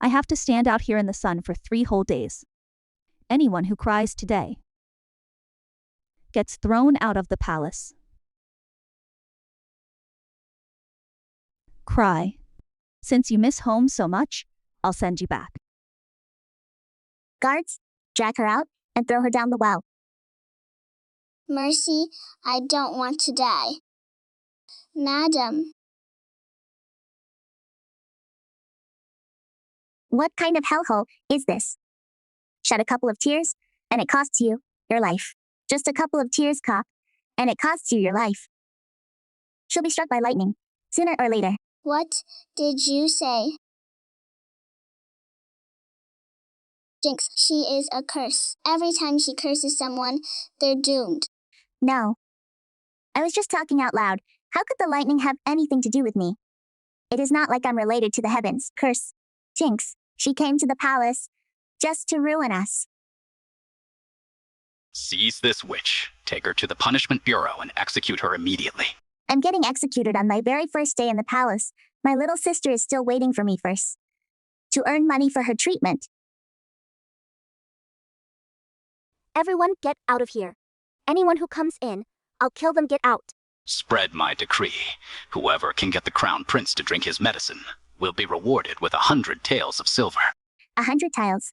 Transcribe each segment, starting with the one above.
I have to stand out here in the sun for 3 whole days. Anyone who cries today gets thrown out of the palace. Cry. Since you miss home so much, I'll send you back. Guards, drag her out and throw her down the well. Mercy, I don't want to die. Madam. What kind of hellhole is this? Shed a couple of tears, and it costs you your life. Just a couple of tears, cop, and it costs you your life. She'll be struck by lightning, sooner or later. What did you say? Jinx, she is a curse. Every time she curses someone, they're doomed. No. I was just talking out loud. How could the lightning have anything to do with me? It is not like I'm related to the heavens. Curse. Jinx, she came to the palace just to ruin us. Seize this witch, take her to the Punishment Bureau, and execute her immediately. I'm getting executed on my very first day in the palace. My little sister is still waiting for me first. To earn money for her treatment. Everyone get out of here. Anyone who comes in, I'll kill them. Get out. Spread my decree. Whoever can get the crown prince to drink his medicine will be rewarded with 100 taels of silver. 100 tiles.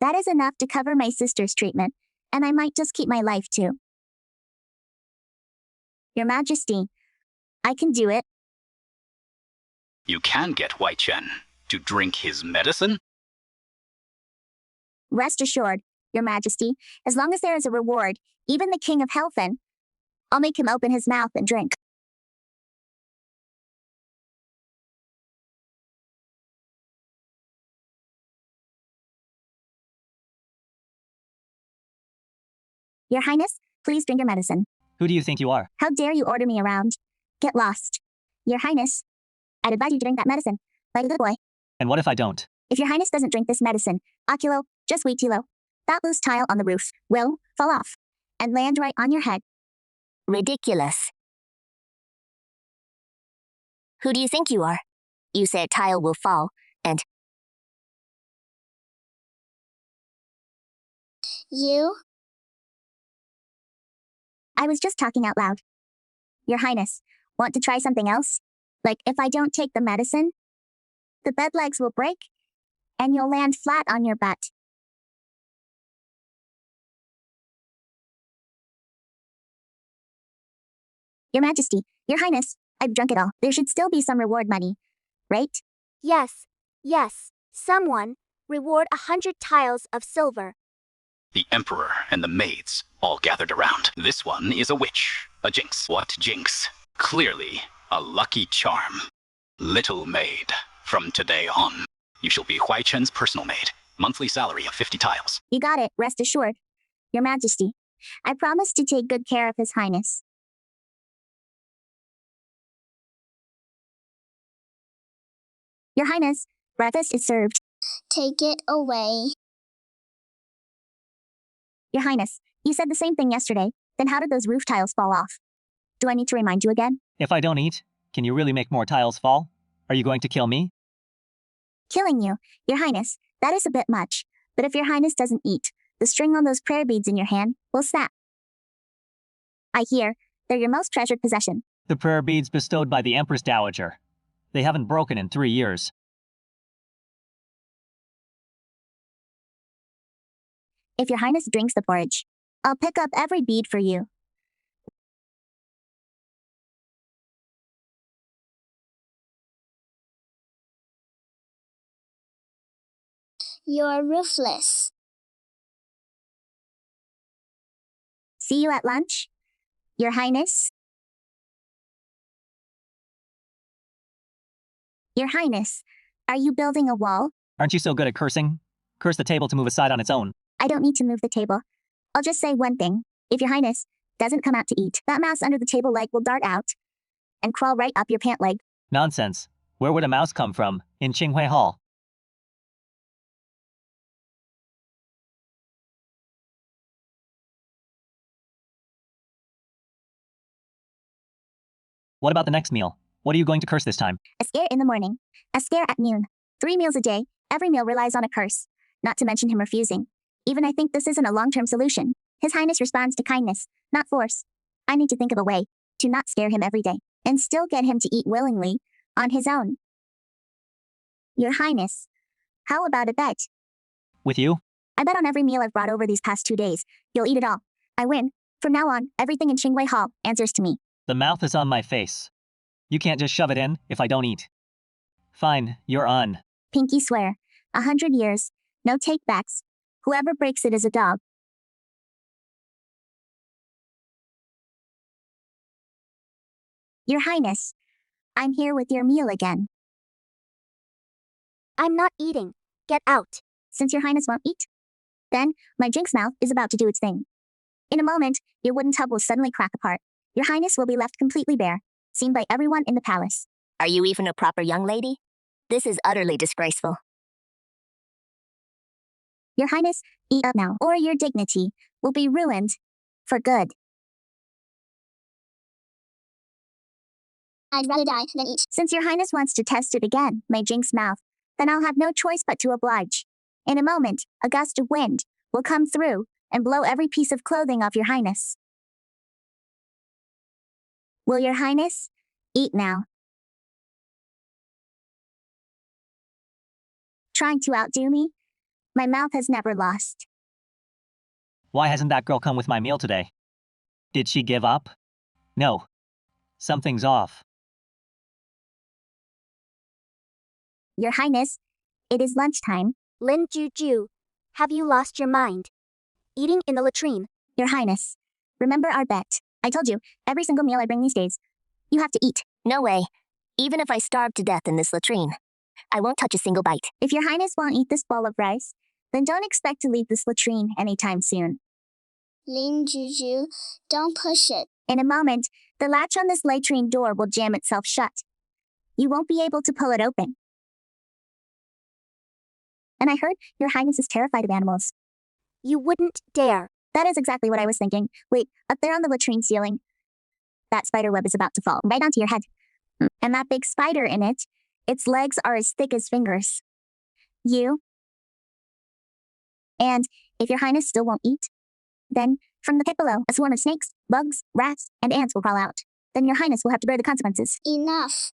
That is enough to cover my sister's treatment, and I might just keep my life too. Your Majesty, I can do it. You can get Huai Chen to drink his medicine? Rest assured, Your Majesty, as long as there is a reward, even the King of Helfen, I'll make him open his mouth and drink. Your Highness, please drink your medicine. Who do you think you are? How dare you order me around? Get lost. Your Highness, I'd advise you to drink that medicine, like a good boy. And what if I don't? If Your Highness doesn't drink this medicine, Oculo, just wait, Tilo. That loose tile on the roof will fall off and land right on your head. Ridiculous. Who do you think you are? You say a tile will fall, and... You? I was just talking out loud. Your Highness, want to try something else? Like if I don't take the medicine, the bed legs will break, and you'll land flat on your butt. Your Majesty, Your Highness, I've drunk it all. There should still be some reward money, right? Yes, yes. Someone, reward 100 tiles of silver. The Emperor and the maids all gathered around. This one is a witch, a jinx. What jinx? Clearly, a lucky charm. Little maid, from today on, you shall be Huai Chen's personal maid. Monthly salary of 50 tiles. You got it, rest assured. Your Majesty, I promise to take good care of His Highness. Your Highness, breakfast is served. Take it away. Your Highness, you said the same thing yesterday. Then how did those roof tiles fall off? Do I need to remind you again? If I don't eat, can you really make more tiles fall? Are you going to kill me? Killing you, Your Highness, that is a bit much. But if Your Highness doesn't eat, the string on those prayer beads in your hand will snap. I hear they're your most treasured possession. The prayer beads bestowed by the Empress Dowager. They haven't broken in 3 years. If Your Highness drinks the porridge, I'll pick up every bead for you. You're ruthless. See you at lunch, Your Highness. Your Highness, are you building a wall? Aren't you so good at cursing? Curse the table to move aside on its own. I don't need to move the table. I'll just say one thing. If Your Highness doesn't come out to eat, that mouse under the table leg will dart out and crawl right up your pant leg. Nonsense. Where would a mouse come from? In Qinghui Hall. What about the next meal? What are you going to curse this time? A scare in the morning, a scare at noon, 3 meals a day, Every meal relies on a curse, not to mention him refusing. Even I think this isn't a long-term solution. His Highness responds to kindness, not force. I need to think of a way to not scare him every day and still get him to eat willingly on his own. Your Highness, how about a bet? With you? I bet on every meal I've brought over these past 2 days. You'll eat it all. I win. From now on, everything in Qingwei Hall answers to me. The mouth is on my face. You can't just shove it in if I don't eat. Fine, you're on. Pinky swear. 100 years. No takebacks. Whoever breaks it is a dog. Your Highness, I'm here with your meal again. I'm not eating. Get out. Since your Highness won't eat, then my Jinx mouth is about to do its thing. In a moment, your wooden tub will suddenly crack apart. Your Highness will be left completely bare, seen by everyone in the palace. Are you even a proper young lady? This is utterly disgraceful. Your Highness, eat up now, or your dignity will be ruined for good. I'd rather die than eat. Since your Highness wants to test it again, my Jinx mouth, then I'll have no choice but to oblige. In a moment, a gust of wind will come through and blow every piece of clothing off your Highness. Will your Highness eat now? Trying to outdo me? My mouth has never lost. Why hasn't that girl come with my meal today? Did she give up? No. Something's off. Your Highness, it is lunchtime. Lin Juju, have you lost your mind? Eating in the latrine. Your Highness, remember our bet. I told you, every single meal I bring these days, you have to eat. No way. Even if I starve to death in this latrine, I won't touch a single bite. If your Highness won't eat this bowl of rice, then don't expect to leave this latrine anytime soon. Lin Juju, don't push it. In a moment, the latch on this latrine door will jam itself shut. You won't be able to pull it open. And I heard your Highness is terrified of animals. You wouldn't dare. That is exactly what I was thinking. Wait, up there on the latrine ceiling, that spider web is about to fall right onto your head. And that big spider in it, its legs are as thick as fingers. You. And if your Highness still won't eat, then from the pit below, a swarm of snakes, bugs, rats, and ants will crawl out. Then your Highness will have to bear the consequences. Enough.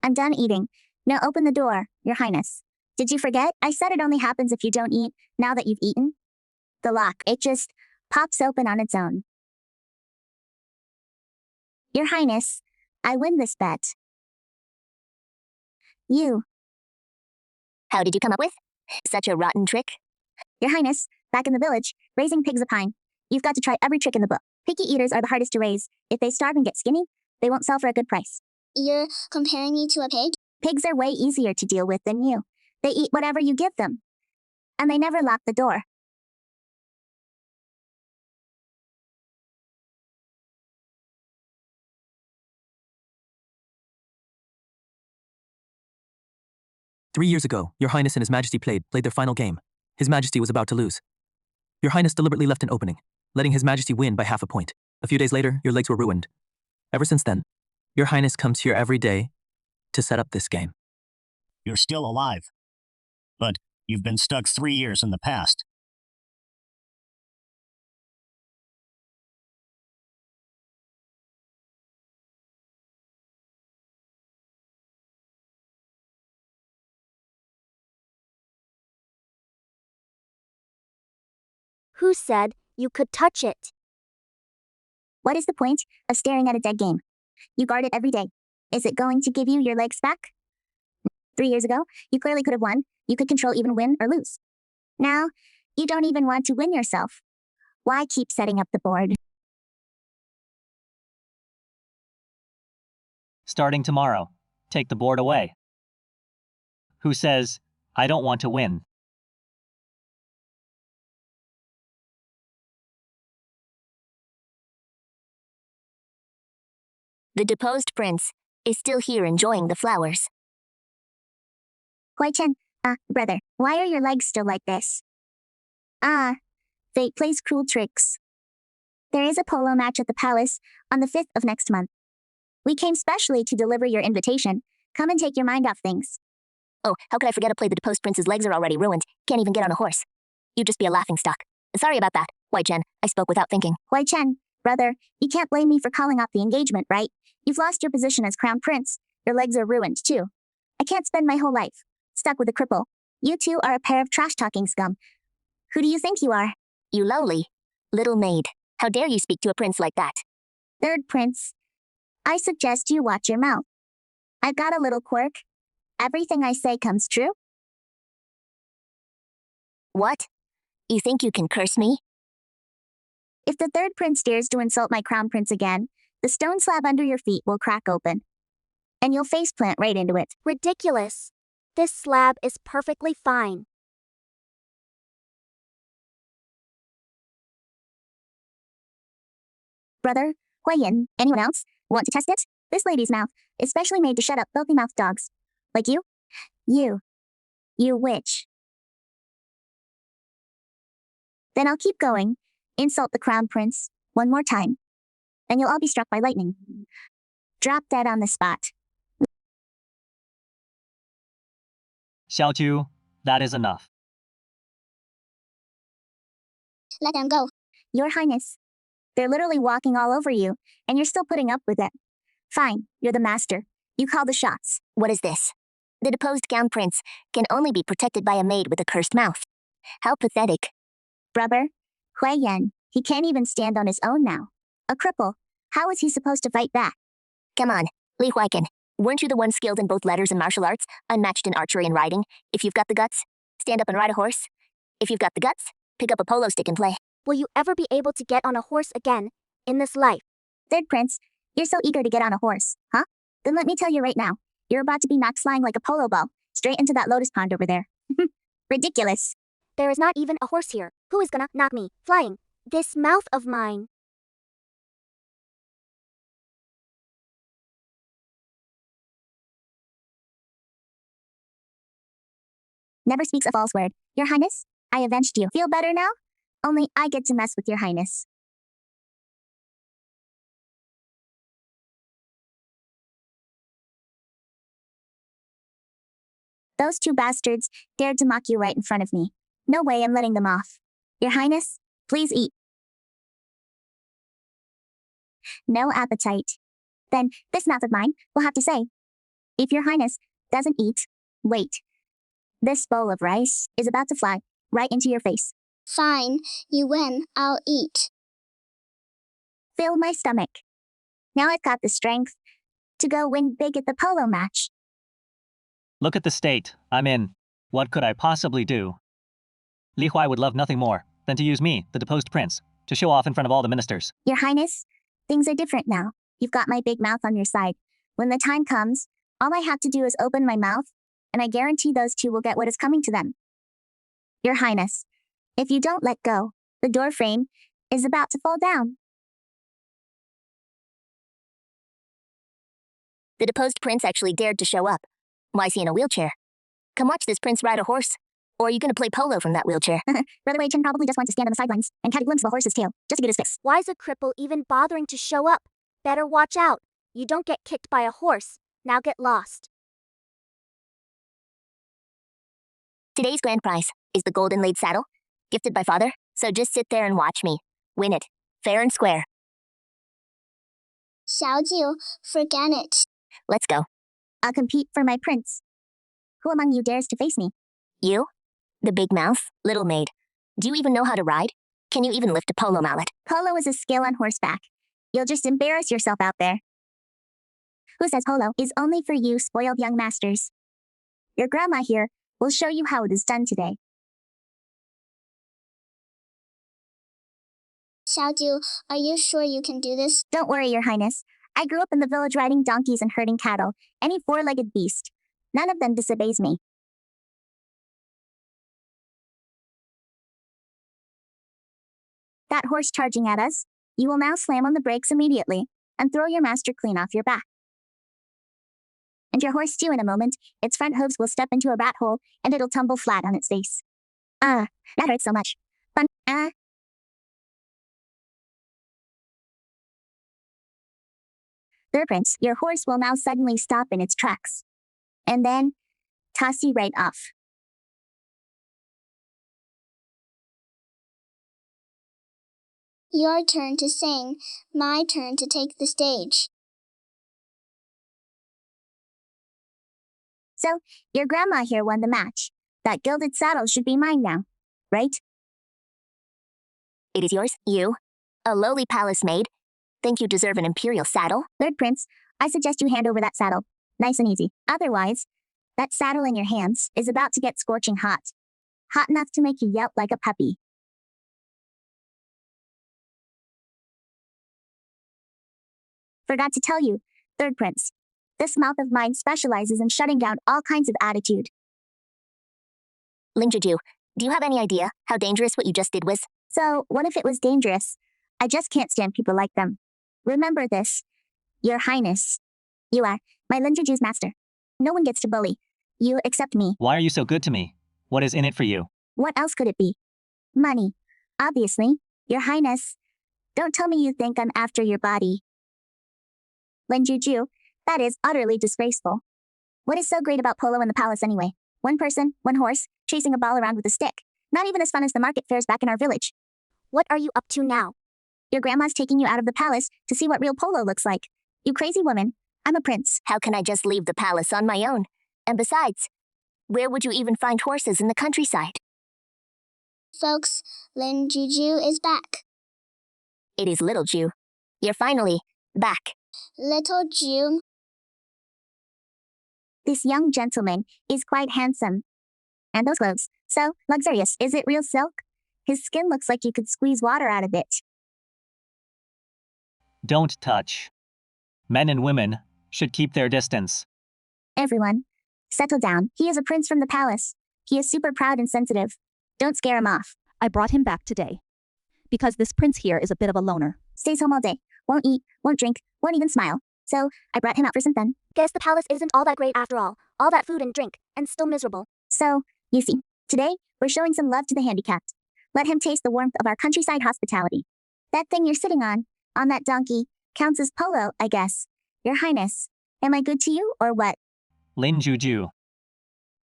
I'm done eating. Now open the door, your Highness. Did you forget? I said it only happens if you don't eat now that you've eaten. The lock, it just pops open on its own. Your Highness, I win this bet. You. How did you come up with such a rotten trick? Your Highness, back in the village, raising pigs of pine. You've got to try every trick in the book. Picky eaters are the hardest to raise. If they starve and get skinny, they won't sell for a good price. You're comparing me to a pig? Pigs are way easier to deal with than you. They eat whatever you give them. And they never lock the door. "3 years ago, Your Highness and His Majesty played their final game. His Majesty was about to lose. Your Highness deliberately left an opening, letting His Majesty win by half a point. A few days later, your legs were ruined. Ever since then, Your Highness comes here every day to set up this game." You're still alive. But you've been stuck 3 years in the past. Who said you could touch it? What is the point of staring at a dead game? You guard it every day. Is it going to give you your legs back? 3 years ago, you clearly could have won. You could control even win or lose. Now, you don't even want to win yourself. Why keep setting up the board? Starting tomorrow, take the board away. Who says, I don't want to win? The deposed prince is still here enjoying the flowers. Chen, brother, why are your legs still like this? Fate plays cruel tricks. There is a polo match at the palace on the 5th of next month. We came specially to deliver your invitation. Come and take your mind off things. Oh, how could I forget a play? The deposed prince's legs are already ruined. Can't even get on a horse. You'd just be a laughingstock. Sorry about that, White Chen. I spoke without thinking. Why, Chen, brother, you can't blame me for calling off the engagement, right? You've lost your position as crown prince. Your legs are ruined, too. I can't spend my whole life stuck with a cripple. You two are a pair of trash-talking scum. Who do you think you are? You lowly little maid. How dare you speak to a prince like that? Third prince. I suggest you watch your mouth. I've got a little quirk. Everything I say comes true. What? You think you can curse me? If the third prince dares to insult my crown prince again, the stone slab under your feet will crack open. And you'll face plant right into it. Ridiculous. This slab is perfectly fine. Brother, Huiyin, anyone else? Want to test it? This lady's mouth is specially made to shut up filthy-mouthed dogs. Like you? You witch. Then I'll keep going. Insult the crown prince one more time. Then you'll all be struck by lightning. Drop dead on the spot. Xiaoju, that is enough. Let them go. Your Highness. They're literally walking all over you, and you're still putting up with it. Fine, you're the master. You call the shots. What is this? The deposed crown prince can only be protected by a maid with a cursed mouth. How pathetic. Brother, Huiyan, he can't even stand on his own now. A cripple. How is he supposed to fight back? Come on, Li Huaiken. Weren't you the one skilled in both letters and martial arts, unmatched in archery and riding? If you've got the guts, stand up and ride a horse. If you've got the guts, pick up a polo stick and play. Will you ever be able to get on a horse again in this life? Third prince, you're so eager to get on a horse, huh? Then let me tell you right now, you're about to be knocked flying like a polo ball, straight into that lotus pond over there. Ridiculous. There is not even a horse here. Who is gonna knock me flying? This mouth of mine. Never speaks a false word. Your Highness, I avenged you. Feel better now? Only I get to mess with your Highness. Those two bastards dared to mock you right in front of me. No way I'm letting them off. Your Highness, please eat. No appetite. Then, this mouth of mine will have to say, if your Highness doesn't eat, wait. This bowl of rice is about to fly right into your face. Fine, you win. I'll eat. Fill my stomach. Now I've got the strength to go win big at the polo match. Look at the state I'm in. What could I possibly do? Li Huai would love nothing more than to use me, the deposed prince, to show off in front of all the ministers. Your Highness, things are different now. You've got my big mouth on your side. When the time comes, all I have to do is open my mouth, and I guarantee those two will get what is coming to them. Your Highness, if you don't let go, the door frame is about to fall down. The deposed prince actually dared to show up. Why is he in a wheelchair? Come watch this prince ride a horse. Or are you gonna play polo from that wheelchair? Brother Wei Chen probably just wants to stand on the sidelines and catch a glimpse of a horse's tail, just to get his fix. Why is a cripple even bothering to show up? Better watch out. You don't get kicked by a horse. Now get lost. Today's grand prize is the golden laid saddle, gifted by father, so just sit there and watch me win it, fair and square. Xiaojiu, forget it. Let's go. I'll compete for my prince. Who among you dares to face me? You? The big mouth, little maid. Do you even know how to ride? Can you even lift a polo mallet? Polo is a skill on horseback. You'll just embarrass yourself out there. Who says polo is only for you spoiled young masters? Your grandma here will show you how it is done today. Xiaojiu, are you sure you can do this? Don't worry, Your Highness. I grew up in the village riding donkeys and herding cattle, any four-legged beast. None of them disobeys me. That horse charging at us, you will now slam on the brakes immediately and throw your master clean off your back. And your horse too in a moment, its front hooves will step into a rat hole and it'll tumble flat on its face. That hurts so much. Fun, Third prince, your horse will now suddenly stop in its tracks. And then, toss you right off. Your turn to sing, my turn to take the stage. So, your grandma here won the match. That gilded saddle should be mine now, right? It is yours, you. A lowly palace maid. Think you deserve an imperial saddle? Third prince, I suggest you hand over that saddle. Nice and easy. Otherwise, that saddle in your hands is about to get scorching hot. Hot enough to make you yelp like a puppy. Forgot to tell you, third prince. This mouth of mine specializes in shutting down all kinds of attitude. Lingjuju, do you have any idea how dangerous what you just did was? So, what if it was dangerous? I just can't stand people like them. Remember this, Your Highness. You are my Linjuju's master. No one gets to bully you except me. Why are you so good to me? What is in it for you? What else could it be? Money. Obviously, Your Highness. Don't tell me you think I'm after your body. Linjuju, that is utterly disgraceful. What is so great about polo in the palace anyway? One person, one horse, chasing a ball around with a stick. Not even as fun as the market fairs back in our village. What are you up to now? Your grandma's taking you out of the palace to see what real polo looks like. You crazy woman. I'm a prince. How can I just leave the palace on my own? And besides, where would you even find horses in the countryside? Folks, Lin Juju is back. It is little Jew. You're finally back. Little Jew. This young gentleman is quite handsome. And those clothes, so luxurious. Is it real silk? His skin looks like you could squeeze water out of it. Don't touch. Men and women should keep their distance. Everyone, settle down. He is a prince from the palace. He is super proud and sensitive. Don't scare him off. I brought him back today. Because this prince here is a bit of a loner. Stays home all day. Won't eat, won't drink, won't even smile. So, I brought him out for some fun. Guess the palace isn't all that great after all. All that food and drink, and still miserable. So, you see, today, we're showing some love to the handicapped. Let him taste the warmth of our countryside hospitality. That thing you're sitting on that donkey, counts as polo, I guess. Your Highness, am I good to you, or what? Lin Juju.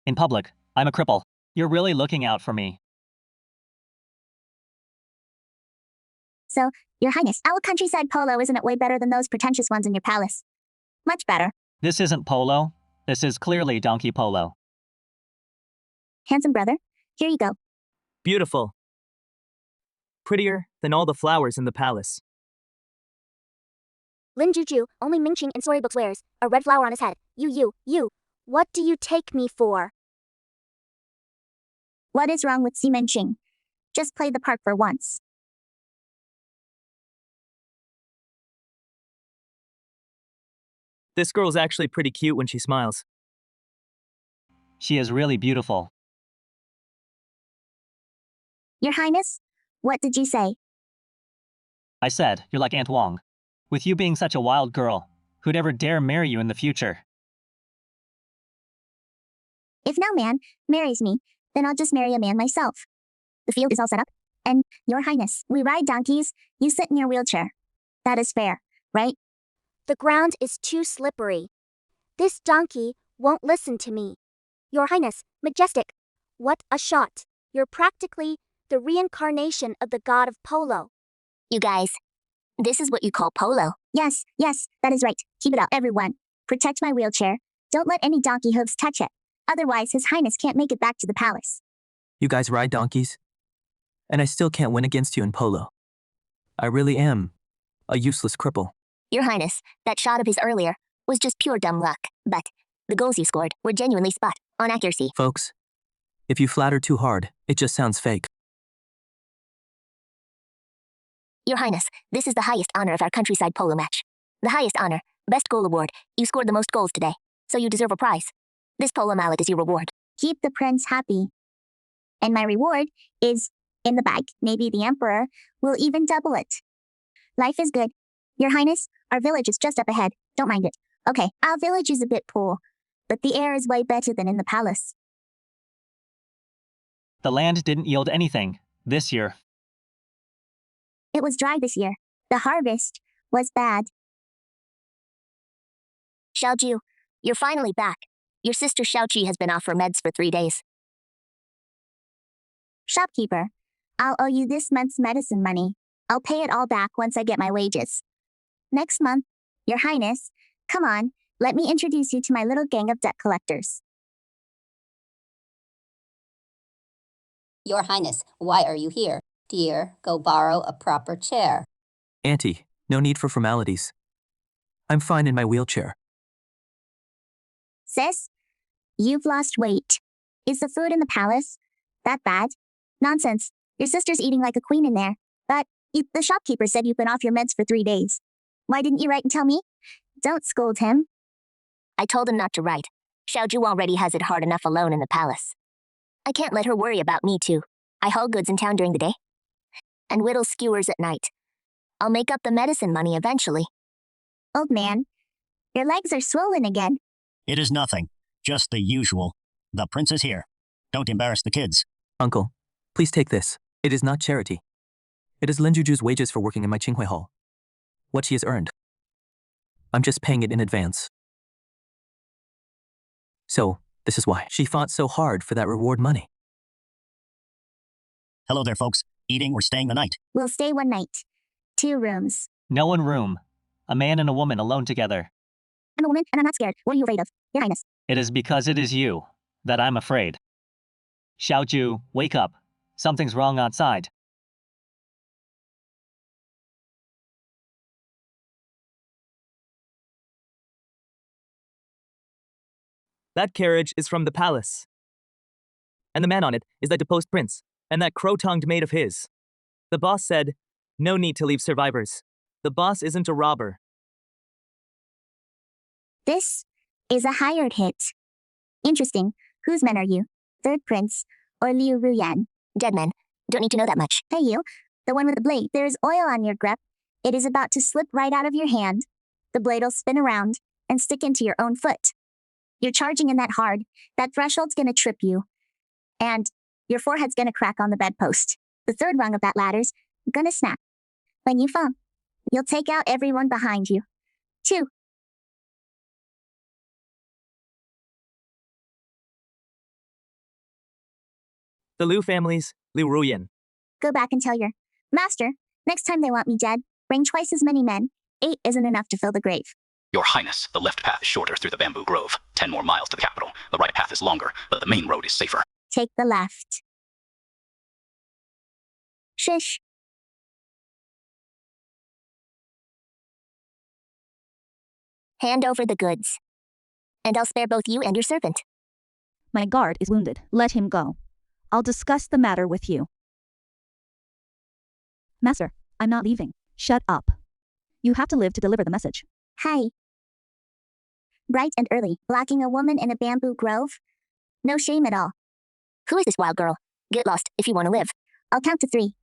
In public, I'm a cripple. You're really looking out for me. So, Your Highness, our countryside polo isn't it way better than those pretentious ones in your palace? Much better. This isn't polo. This is clearly donkey polo. Handsome brother, here you go. Beautiful. Prettier than all the flowers in the palace. Lin Juju, only Mingqing in storybooks wears a red flower on his head. You. What do you take me for? What is wrong with Xi Ching? Just play the part for once. This girl's actually pretty cute when she smiles. She is really beautiful. Your Highness, what did you say? I said, you're like Aunt Wong. With you being such a wild girl, who'd ever dare marry you in the future? If no man marries me, then I'll just marry a man myself. The field is all set up, and, Your Highness, we ride donkeys, you sit in your wheelchair. That is fair, right? The ground is too slippery. This donkey won't listen to me. Your Highness, majestic. What a shot. You're practically the reincarnation of the god of polo. You guys, this is what you call polo. Yes, that is right. Keep it up, everyone. Protect my wheelchair. Don't let any donkey hooves touch it. Otherwise, His Highness can't make it back to the palace. You guys ride donkeys? And I still can't win against you in polo. I really am a useless cripple. Your Highness, that shot of his earlier was just pure dumb luck. But the goals you scored were genuinely spot on accuracy. Folks, if you flatter too hard, it just sounds fake. Your Highness, this is the highest honor of our countryside polo match. The highest honor, best goal award. You scored the most goals today, so you deserve a prize. This polo mallet is your reward. Keep the prince happy. And my reward is in the bag. Maybe the emperor will even double it. Life is good. Your Highness, our village is just up ahead. Don't mind it. Okay, our village is a bit poor, but the air is way better than in the palace. The land didn't yield anything this year. It was dry this year. The harvest was bad. Xiaoju, you're finally back. Your sister Xiaoqi has been off her meds for 3 days. Shopkeeper, I'll owe you this month's medicine money. I'll pay it all back once I get my wages. Next month, Your Highness, come on, let me introduce you to my little gang of debt collectors. Your Highness, why are you here? Dear, go borrow a proper chair. Auntie, no need for formalities. I'm fine in my wheelchair. Sis, you've lost weight. Is the food in the palace that bad? Nonsense. Your sister's eating like a queen in there. But the shopkeeper said you've been off your meds for 3 days. Why didn't you write and tell me? Don't scold him. I told him not to write. Xiaoju already has it hard enough alone in the palace. I can't let her worry about me too. I haul goods in town during the day and whittle skewers at night. I'll make up the medicine money eventually. Old man, your legs are swollen again. It is nothing. Just the usual. The prince is here. Don't embarrass the kids. Uncle, please take this. It is not charity. It is Lin Juju's wages for working in my Qinghui Hall. What she has earned. I'm just paying it in advance. So, this is why she fought so hard for that reward money. Hello there, folks. Eating or staying the night? We'll stay 1 night. 2 rooms. No one room. A man and a woman alone together. I'm a woman and I'm not scared. What are you afraid of, Your Highness? It is because it is you that I'm afraid. Xiaoju, wake up. Something's wrong outside. That carriage is from the palace. And the man on it is that deposed prince, and that crow-tongued maid of his. The boss said, no need to leave survivors. The boss isn't a robber. This is a hired hit. Interesting. Whose men are you? Third Prince or Liu Ruyan? Dead men. Don't need to know that much. Hey you, the one with the blade. There is oil on your grip. It is about to slip right out of your hand. The blade will spin around and stick into your own foot. You're charging in that hard. That threshold's gonna trip you. And your forehead's gonna crack on the bedpost. The third rung of that ladder's gonna snap. When you fall, you'll take out everyone behind you. 2. The Liu family's Liu Ruyan. Go back and tell your master, next time they want me dead, bring twice as many men. 8 isn't enough to fill the grave. Your Highness, the left path is shorter through the bamboo grove. 10 more miles to the capital. The right path is longer, but the main road is safer. Take the left. Shush. Hand over the goods. And I'll spare both you and your servant. My guard is wounded. Let him go. I'll discuss the matter with you. Master, I'm not leaving. Shut up. You have to live to deliver the message. Hi. Bright and early, blocking a woman in a bamboo grove? No shame at all. Who is this wild girl? Get lost if you want to live. I'll count to 3.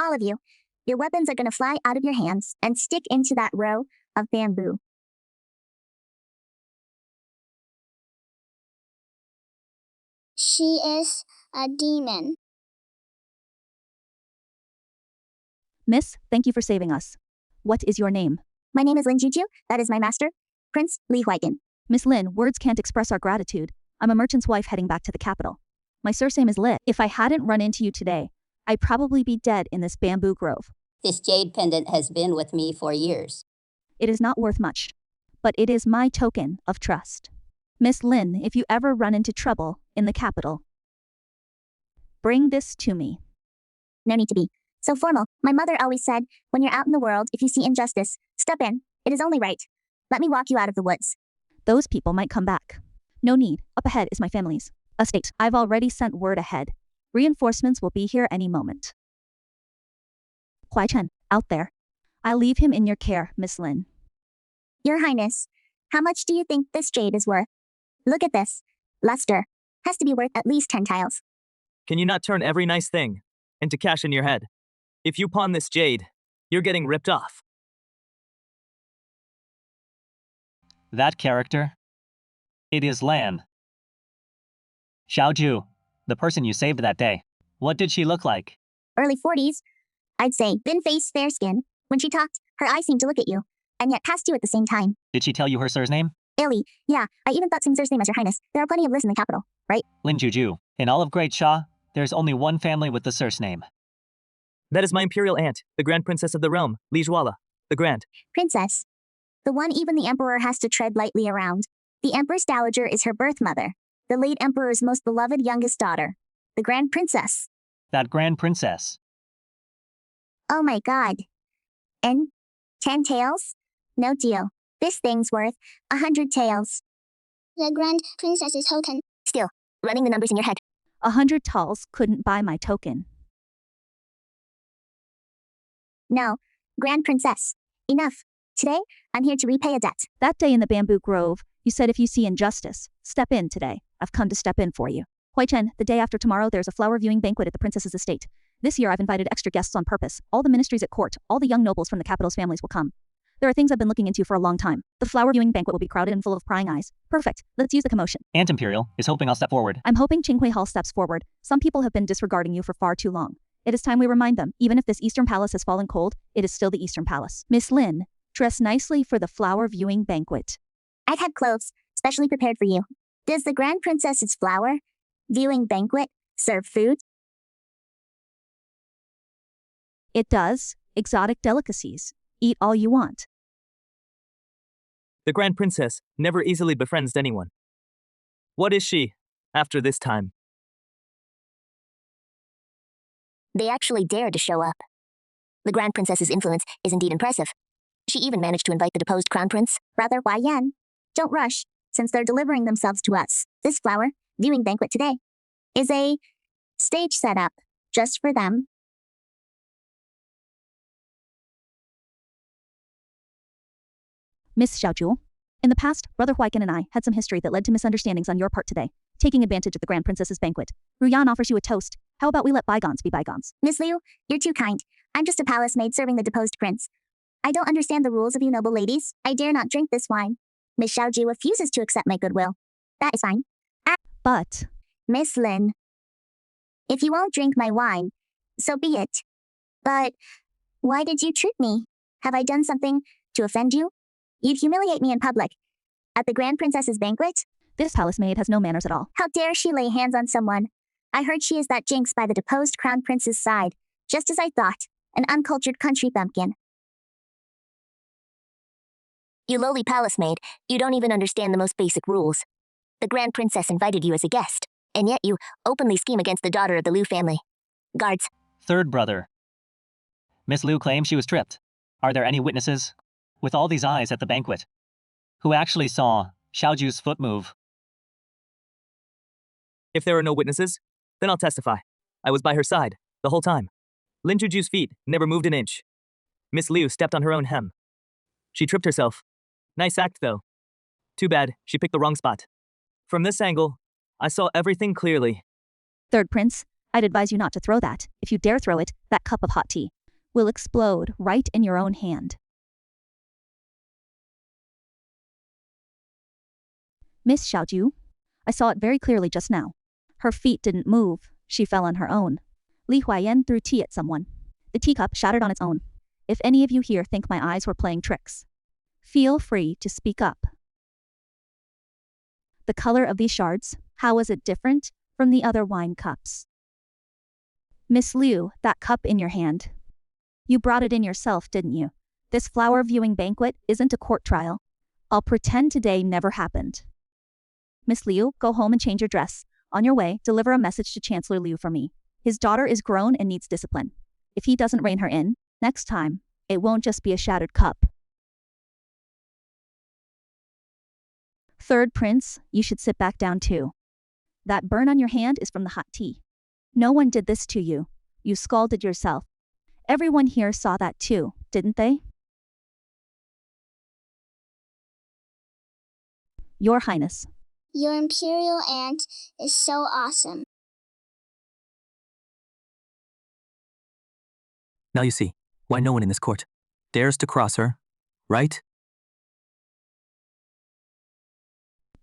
All of you. Your weapons are gonna fly out of your hands and stick into that row of bamboo. She is a demon. Miss, thank you for saving us. What is your name? My name is Lin Juju. That is my master, Prince Li Huaigan. Miss Lin, words can't express our gratitude. I'm a merchant's wife heading back to the capital. My surname is Li. If I hadn't run into you today, I'd probably be dead in this bamboo grove. This jade pendant has been with me for years. It is not worth much, but it is my token of trust. Miss Lin, if you ever run into trouble in the capital, bring this to me. No need to be so formal. My mother always said, when you're out in the world, if you see injustice, step in. It is only right. Let me walk you out of the woods. Those people might come back. No need. Up ahead is my family's estate. I've already sent word ahead. Reinforcements will be here any moment. Huai Chen, out there. I'll leave him in your care, Miss Lin. Your Highness, how much do you think this jade is worth? Look at this. Luster. Has to be worth at least 10 tiles. Can you not turn every nice thing into cash in your head? If you pawn this jade, you're getting ripped off. That character? It is Lan. Xiaoju, the person you saved that day. What did she look like? Early 40s. I'd say thin face, fair skin. When she talked, her eyes seemed to look at you, and yet past you at the same time. Did she tell you her sir's name? Illy, yeah, I even thought same first name as your highness. There are plenty of lists in the capital, right? Lin Juju. In all of Great Sha, there's only one family with the Circe name. That is my imperial aunt, the Grand Princess of the realm, Li Juala, the Grand. Princess. The one even the emperor has to tread lightly around. The Empress Dowager is her birth mother, the late emperor's most beloved youngest daughter, the Grand Princess. That Grand Princess. Oh my god. And 10 taels? No deal. This thing's worth 100 taels. The Grand Princess's token. Still, running the numbers in your head. 100 tals couldn't buy my token. No, Grand Princess. Enough. Today, I'm here to repay a debt. That day in the bamboo grove, you said if you see injustice, step in today. I've come to step in for you. Hui Chen, the day after tomorrow, there's a flower viewing banquet at the princess's estate. This year I've invited extra guests on purpose. All the ministries at court, all the young nobles from the capital's families will come. There are things I've been looking into for a long time. The flower viewing banquet will be crowded and full of prying eyes. Perfect. Let's use the commotion. Aunt Imperial is hoping I'll step forward. I'm hoping Qinghui Hall steps forward. Some people have been disregarding you for far too long. It is time we remind them, even if this Eastern Palace has fallen cold, it is still the Eastern Palace. Miss Lin, dress nicely for the flower viewing banquet. I've had clothes, specially prepared for you. Does the Grand Princess's flower viewing banquet serve food? It does. Exotic delicacies. Eat all you want. The Grand Princess never easily befriends anyone. What is she, after this time? They actually dared to show up. The Grand Princess's influence is indeed impressive. She even managed to invite the deposed Crown Prince. Brother Hua Yan, don't rush, since they're delivering themselves to us. This flower viewing banquet today is a stage setup just for them. Miss Xiaozhu, in the past, Brother Huaiken and I had some history that led to misunderstandings on your part today, taking advantage of the Grand Princess's banquet. Ruyan offers you a toast. How about we let bygones be bygones? Miss Liu, you're too kind. I'm just a palace maid serving the deposed prince. I don't understand the rules of you noble ladies. I dare not drink this wine. Miss Xiaozhu refuses to accept my goodwill. That is fine. But, Miss Lin, if you won't drink my wine, so be it. But why did you treat me? Have I done something to offend you? You'd humiliate me in public. At the Grand Princess's banquet? this palace maid has no manners at all. How dare she lay hands on someone? I heard she is that jinx by the deposed crown prince's side, just as I thought, an uncultured country bumpkin. You lowly palace maid, you don't even understand the most basic rules. The Grand Princess invited you as a guest, and yet you openly scheme against the daughter of the Liu family. Guards. Third brother. Miss Liu claims she was tripped. Are there any witnesses? With all these eyes at the banquet, who actually saw Xiaoju's foot move? If there are no witnesses, then I'll testify. I was by her side, the whole time. Lin Juju's feet never moved an inch. Miss Liu stepped on her own hem. She tripped herself. Nice act, though. Too bad she picked the wrong spot. From this angle, I saw everything clearly. Third prince, I'd advise you not to throw that. If you dare throw it, that cup of hot tea will explode right in your own hand. Miss Xiaoju, I saw it very clearly just now. Her feet didn't move. She fell on her own. Li Huayan threw tea at someone. The teacup shattered on its own. If any of you here think my eyes were playing tricks, feel free to speak up. The color of these shards, how is it different from the other wine cups? Miss Liu, that cup in your hand. You brought it in yourself, didn't you? This flower viewing banquet isn't a court trial. I'll pretend today never happened. Miss Liu, go home and change your dress. On your way, deliver a message to Chancellor Liu for me. His daughter is grown and needs discipline. If he doesn't rein her in, next time, it won't just be a shattered cup. Third prince, you should sit back down too. That burn on your hand is from the hot tea. No one did this to you. You scalded yourself. Everyone here saw that too, didn't they? Your Highness. Your imperial aunt is so awesome. Now you see why no one in this court dares to cross her, right?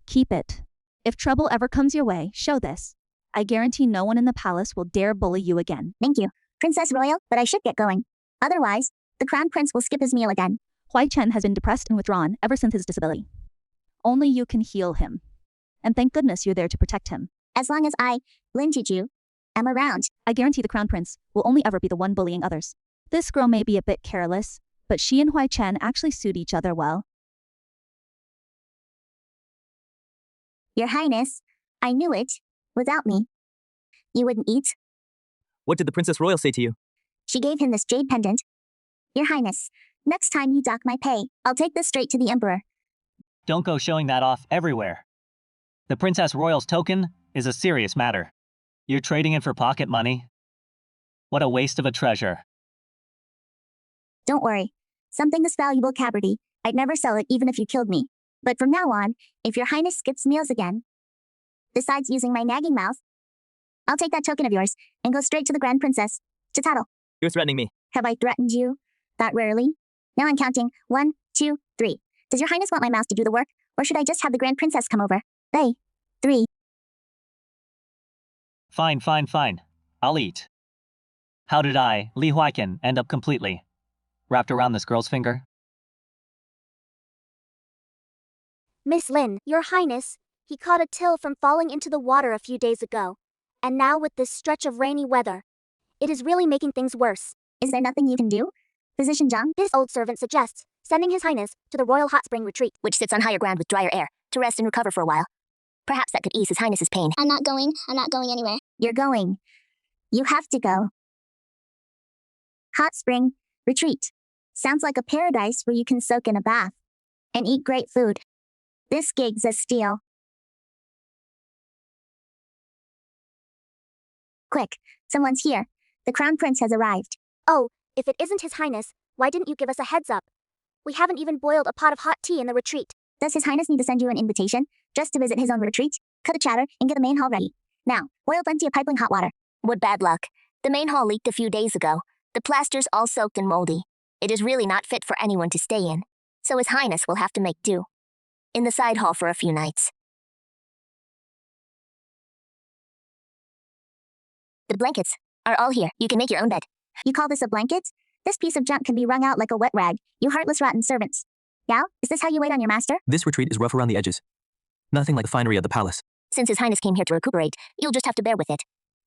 Keep it. If trouble ever comes your way, show this. I guarantee no one in the palace will dare bully you again. Thank you, Princess Royal, but I should get going. Otherwise, the crown prince will skip his meal again. Huai Chen has been depressed and withdrawn ever since his disability. only you can heal him. And thank goodness you're there to protect him. As long as I, Lin Juju, am around. I guarantee the crown prince will only ever be the one bullying others. This girl may be a bit careless, but she and Huai Chen actually suit each other well. Your Highness, I knew it. Without me, you wouldn't eat. What did the Princess Royal say to you? She gave him this jade pendant. Your Highness, next time you dock my pay, I'll take this straight to the Emperor. Don't go showing that off everywhere. The Princess Royal's token is a serious matter. You're trading it for pocket money? What a waste of a treasure. Don't worry. Something this valuable, Caberty, I'd never sell it even if you killed me. But from now on, if your Highness skips meals again, besides using my nagging mouth, I'll take that token of yours and go straight to the Grand Princess to tattle. You're threatening me. Have I threatened you? That rarely? Now I'm counting 1, 2, 3. Does your Highness want my mouse to do the work, or should I just have the Grand Princess come over? 3. Fine. I'll eat. How did I, Li Huaiqin, end up completely wrapped around this girl's finger? Miss Lin, Your Highness, he caught a till from falling into the water a few days ago. And now with this stretch of rainy weather, it is really making things worse. Is there nothing you can do? Physician Zhang? This old servant suggests sending His Highness to the Royal Hot Spring Retreat, which sits on higher ground with drier air, to rest and recover for a while. Perhaps that could ease His Highness's pain. I'm not going anywhere. You're going. You have to go. Hot Spring Retreat. Sounds like a paradise where you can soak in a bath and eat great food. This gig's a steal. Quick, someone's here. The Crown Prince has arrived. Oh, if it isn't His Highness, why didn't you give us a heads up? We haven't even boiled a pot of hot tea in the retreat. Does His Highness need to send you an invitation just to visit his own retreat? Cut the chatter and get the main hall ready. Now, boil plenty of piping hot water. What bad luck. The main hall leaked a few days ago. The plaster's all soaked and moldy. It is really not fit for anyone to stay in. So His Highness will have to make do. In the side hall for a few nights. The blankets are all here. You can make your own bed. You call this a blanket? This piece of junk can be wrung out like a wet rag, you heartless rotten servants. Yao, is this how you wait on your master? This retreat is rough around the edges. Nothing like the finery of the palace. Since His Highness came here to recuperate, you'll just have to bear with it.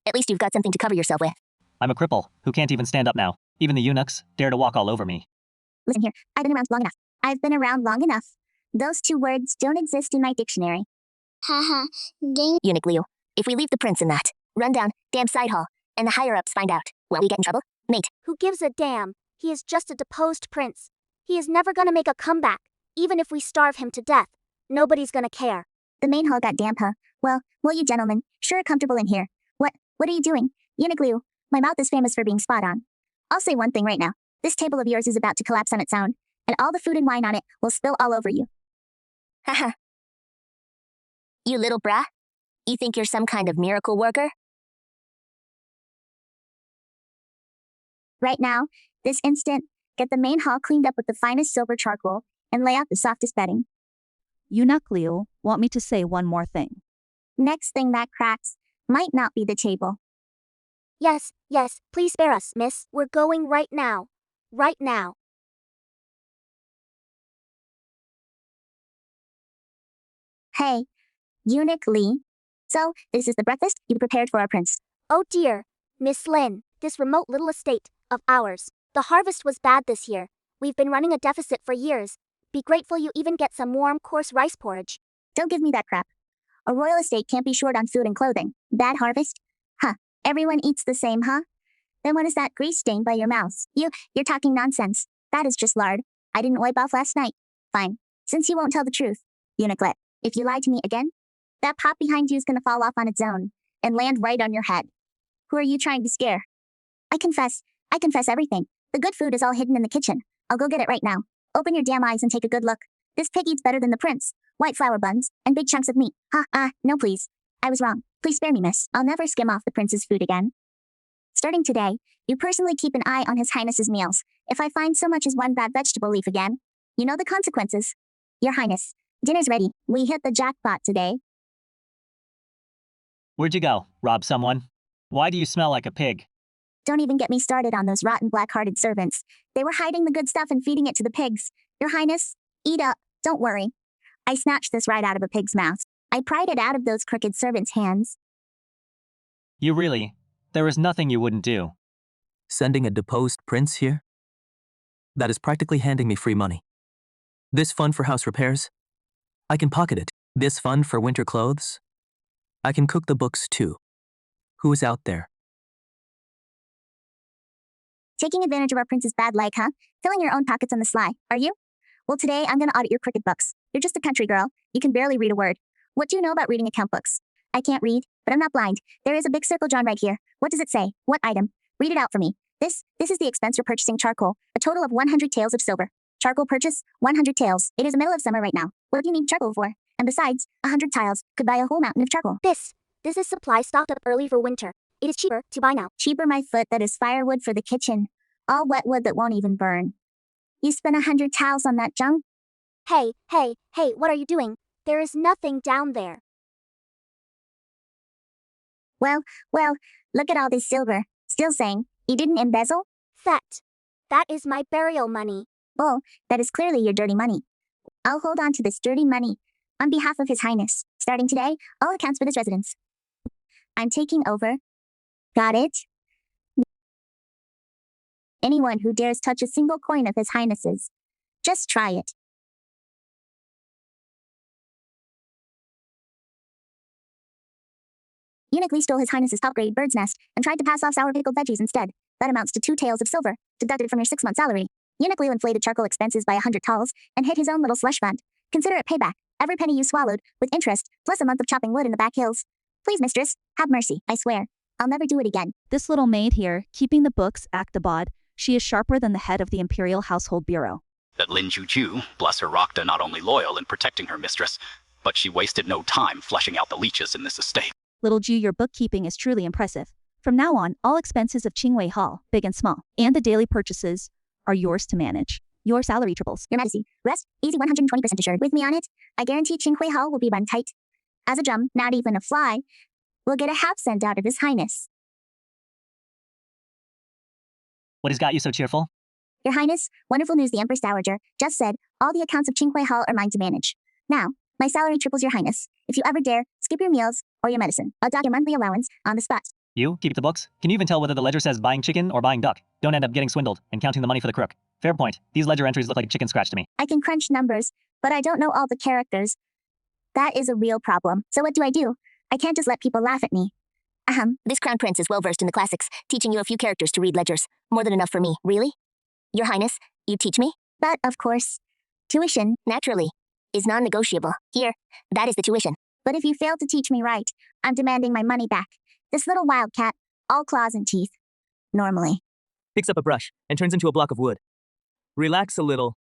At least you've got something to cover yourself with. I'm a cripple who can't even stand up now. Even the eunuchs dare to walk all over me. Listen here, I've been around long enough. I've been around long enough. Those two words don't exist in my dictionary. Haha, gang. Eunuch Liu, if we leave the prince in that rundown, damn side hall, and the higher-ups find out, will we get in trouble? Mate. Who gives a damn? He is just a deposed prince. He is never gonna make a comeback. Even if we starve him to death, nobody's gonna care. The main hall got damp, huh? Well, you gentlemen, sure comfortable in here. What are you doing? Eunuch Liu, my mouth is famous for being spot on. I'll say one thing right now. This table of yours is about to collapse on its own, and all the food and wine on it will spill all over you. Haha. You little brat? You think you're some kind of miracle worker? Right now, this instant, get the main hall cleaned up with the finest silver charcoal and lay out the softest bedding. Eunuch Liu, want me to say one more thing? Next thing that cracks might not be the table. Yes, please spare us, miss. We're going right now. Right now. Hey, Eunuch Li. So, this is the breakfast you prepared for our prince. Oh dear, Miss Lin, this remote little estate of ours. The harvest was bad this year. We've been running a deficit for years. Be grateful you even get some warm, coarse rice porridge. Don't give me that crap. A royal estate can't be short on food and clothing. Bad harvest? Huh. Everyone eats the same, huh? Then what is that grease stain by your mouth? You're talking nonsense. That is just lard. I didn't wipe off last night. Fine. Since you won't tell the truth, Eunuchlet, if you lie to me again, that pot behind you is gonna fall off on its own and land right on your head. Who are you trying to scare? I confess everything. The good food is all hidden in the kitchen. I'll go get it right now. Open your damn eyes and take a good look. This pig eats better than the prince. White flour buns and big chunks of meat. No please. I was wrong. Please spare me, miss. I'll never skim off the prince's food again. Starting today, you personally keep an eye on His Highness's meals. If I find so much as one bad vegetable leaf again, you know the consequences. Your Highness, dinner's ready. We hit the jackpot today. Where'd you go? Rob someone? Why do you smell like a pig? Don't even get me started on those rotten black-hearted servants. They were hiding the good stuff and feeding it to the pigs. Your Highness, eat up. Don't worry. I snatched this right out of a pig's mouth. I pried it out of those crooked servants' hands. You really? There is nothing you wouldn't do. Sending a deposed prince here? That is practically handing me free money. This fund for house repairs? I can pocket it. This fund for winter clothes? I can cook the books too. Who is out there? Taking advantage of our prince's bad luck, huh? Filling your own pockets on the sly, are you? Well, today I'm gonna audit your crooked books. You're just a country girl. You can barely read a word. What do you know about reading account books? I can't read, but I'm not blind. There is a big circle drawn right here. What does it say? What item? Read it out for me. This is the expense for purchasing charcoal. A total of 100 taels of silver. Charcoal purchase, 100 taels. It is the middle of summer right now. What do you need charcoal for? And besides, 100 tiles could buy a whole mountain of charcoal. This is supply stocked up early for winter. It is cheaper to buy now. Cheaper my foot that is firewood for the kitchen. All wet wood that won't even burn. You spent 100 tiles on that junk? Hey, what are you doing? There is nothing down there. Well, look at all this silver. Still saying, you didn't embezzle? That is my burial money. Bull, that is clearly your dirty money. I'll hold on to this dirty money on behalf of His Highness. Starting today, all accounts for this residence. I'm taking over. Got it? Anyone who dares touch a single coin of His Highness's, just try it. Uniquely stole His Highness's top-grade bird's nest and tried to pass off sour pickled veggies instead. That amounts to 2 taels of silver, deducted from your 6-month salary. Uniquely inflated charcoal expenses by 100 taels and hit his own little slush fund. Consider it payback. Every penny you swallowed, with interest, plus a month of chopping wood in the back hills. Please, mistress, have mercy, I swear. I'll never do it again. This little maid here, keeping the books, act abod. She is sharper than the head of the Imperial Household Bureau. That Lin Juju, bless her Rokta, not only loyal in protecting her mistress, but she wasted no time fleshing out the leeches in this estate. Little Ju, your bookkeeping is truly impressive. From now on, all expenses of Qingwei Hall, big and small, and the daily purchases, are yours to manage. Your salary triples. Your Majesty, rest, easy 120% assured. With me on it, I guarantee Qinghui Hall will be run tight. As a drum, not even a fly, will get a half cent out of His Highness. What has got you so cheerful? Your Highness, wonderful news. The Empress Dowager just said all the accounts of Qinghui Hall are mine to manage. Now, my salary triples, Your Highness. If you ever dare, skip your meals or your medicine. I'll dock your monthly allowance on the spot. You keep the books? Can you even tell whether the ledger says buying chicken or buying duck? Don't end up getting swindled and counting the money for the crook. Fair point. These ledger entries look like a chicken scratch to me. I can crunch numbers, but I don't know all the characters. That is a real problem. So what do? I can't just let people laugh at me. This crown prince is well versed in the classics, teaching you a few characters to read ledgers. More than enough for me, really? Your Highness, you teach me? But, of course, tuition, naturally, is non-negotiable. Here, that is the tuition. But if you fail to teach me right, I'm demanding my money back. This little wildcat, all claws and teeth. Normally. Picks up a brush and turns into a block of wood. Relax a little.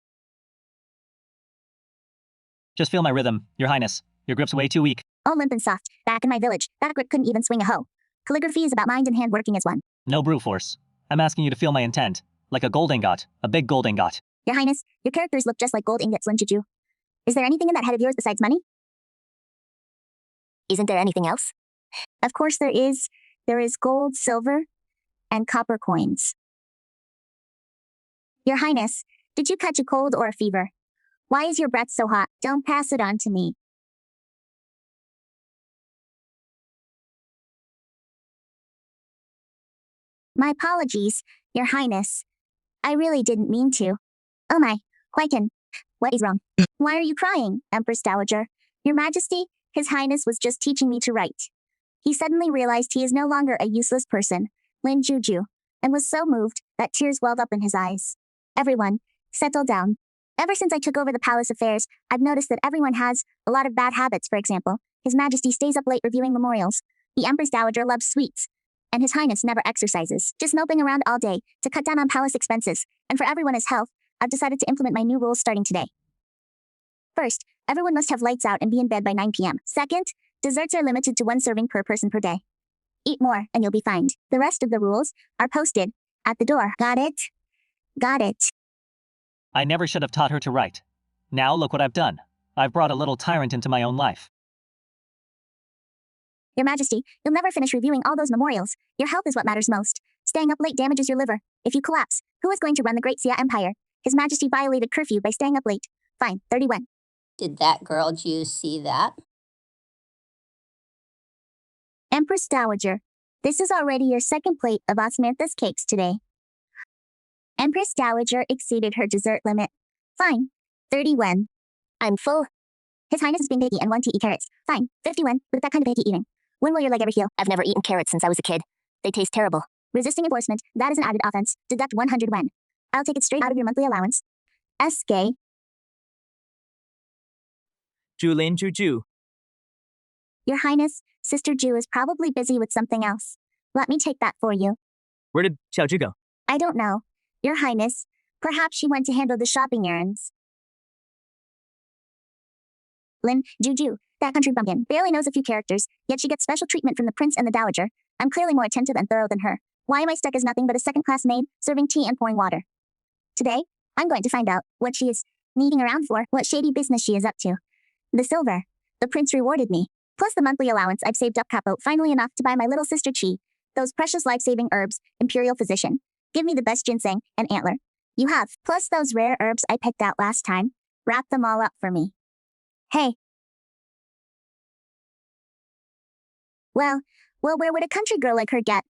Just feel my rhythm, Your Highness. Your grip's way too weak. All limp and soft. Back in my village, that grip couldn't even swing a hoe. Calligraphy is about mind and hand working as one. No brute force. I'm asking you to feel my intent. Like a gold ingot. A big gold ingot. Your Highness, your characters look just like gold ingots, Lin Juju. Is there anything in that head of yours besides money? Isn't there anything else? Of course there is. There is gold, silver, and copper coins. Your Highness, did you catch a cold or a fever? Why is your breath so hot? Don't pass it on to me. My apologies, Your Highness. I really didn't mean to. Oh my, Huaiken, what is wrong? Why are you crying, Empress Dowager? Your Majesty, His Highness was just teaching me to write. He suddenly realized he is no longer a useless person, Lin Juju, and was so moved that tears welled up in his eyes. Everyone, settle down. Ever since I took over the palace affairs, I've noticed that everyone has a lot of bad habits. For example, His Majesty stays up late reviewing memorials. The Empress Dowager loves sweets. And His Highness never exercises, just moping around all day to cut down on palace expenses. And for everyone's health, I've decided to implement my new rules starting today. First, everyone must have lights out and be in bed by 9 p.m. Second, desserts are limited to 1 serving per person per day. Eat more and you'll be fined. The rest of the rules are posted at the door. Got it? Got it. I never should have taught her to write. Now look what I've done. I've brought a little tyrant into my own life. Your Majesty, you'll never finish reviewing all those memorials. Your health is what matters most. Staying up late damages your liver. If you collapse, who is going to run the Great Xia Empire? His Majesty violated curfew by staying up late. Fine, 31. Did that girl Jew see that? Empress Dowager, this is already your second plate of Osmanthus cakes today. Empress Dowager exceeded her dessert limit. Fine. 30 wen. I'm full. His Highness is being picky and want to eat carrots. Fine. 50 wen, with that kind of picky eating. When will your leg ever heal? I've never eaten carrots since I was a kid. They taste terrible. Resisting enforcement, that is an added offense. Deduct 100 wen. I'll take it straight out of your monthly allowance. SK. Julin Juju. Your Highness, Sister Jew is probably busy with something else. Let me take that for you. Where did Xiaoju go? I don't know. Your Highness, perhaps she went to handle the shopping errands. Lin, Juju, that country bumpkin, barely knows a few characters, yet she gets special treatment from the prince and the dowager. I'm clearly more attentive and thorough than her. Why am I stuck as nothing but a second-class maid, serving tea and pouring water? Today, I'm going to find out what she is needing around for, what shady business she is up to. The silver. The prince rewarded me. Plus the monthly allowance I've saved up capo, finally enough to buy my little sister Chi. Those precious life-saving herbs, Imperial Physician. Give me the best ginseng and antler. You have, plus those rare herbs I picked out last time. Wrap them all up for me. Hey. Well, where would a country girl like her get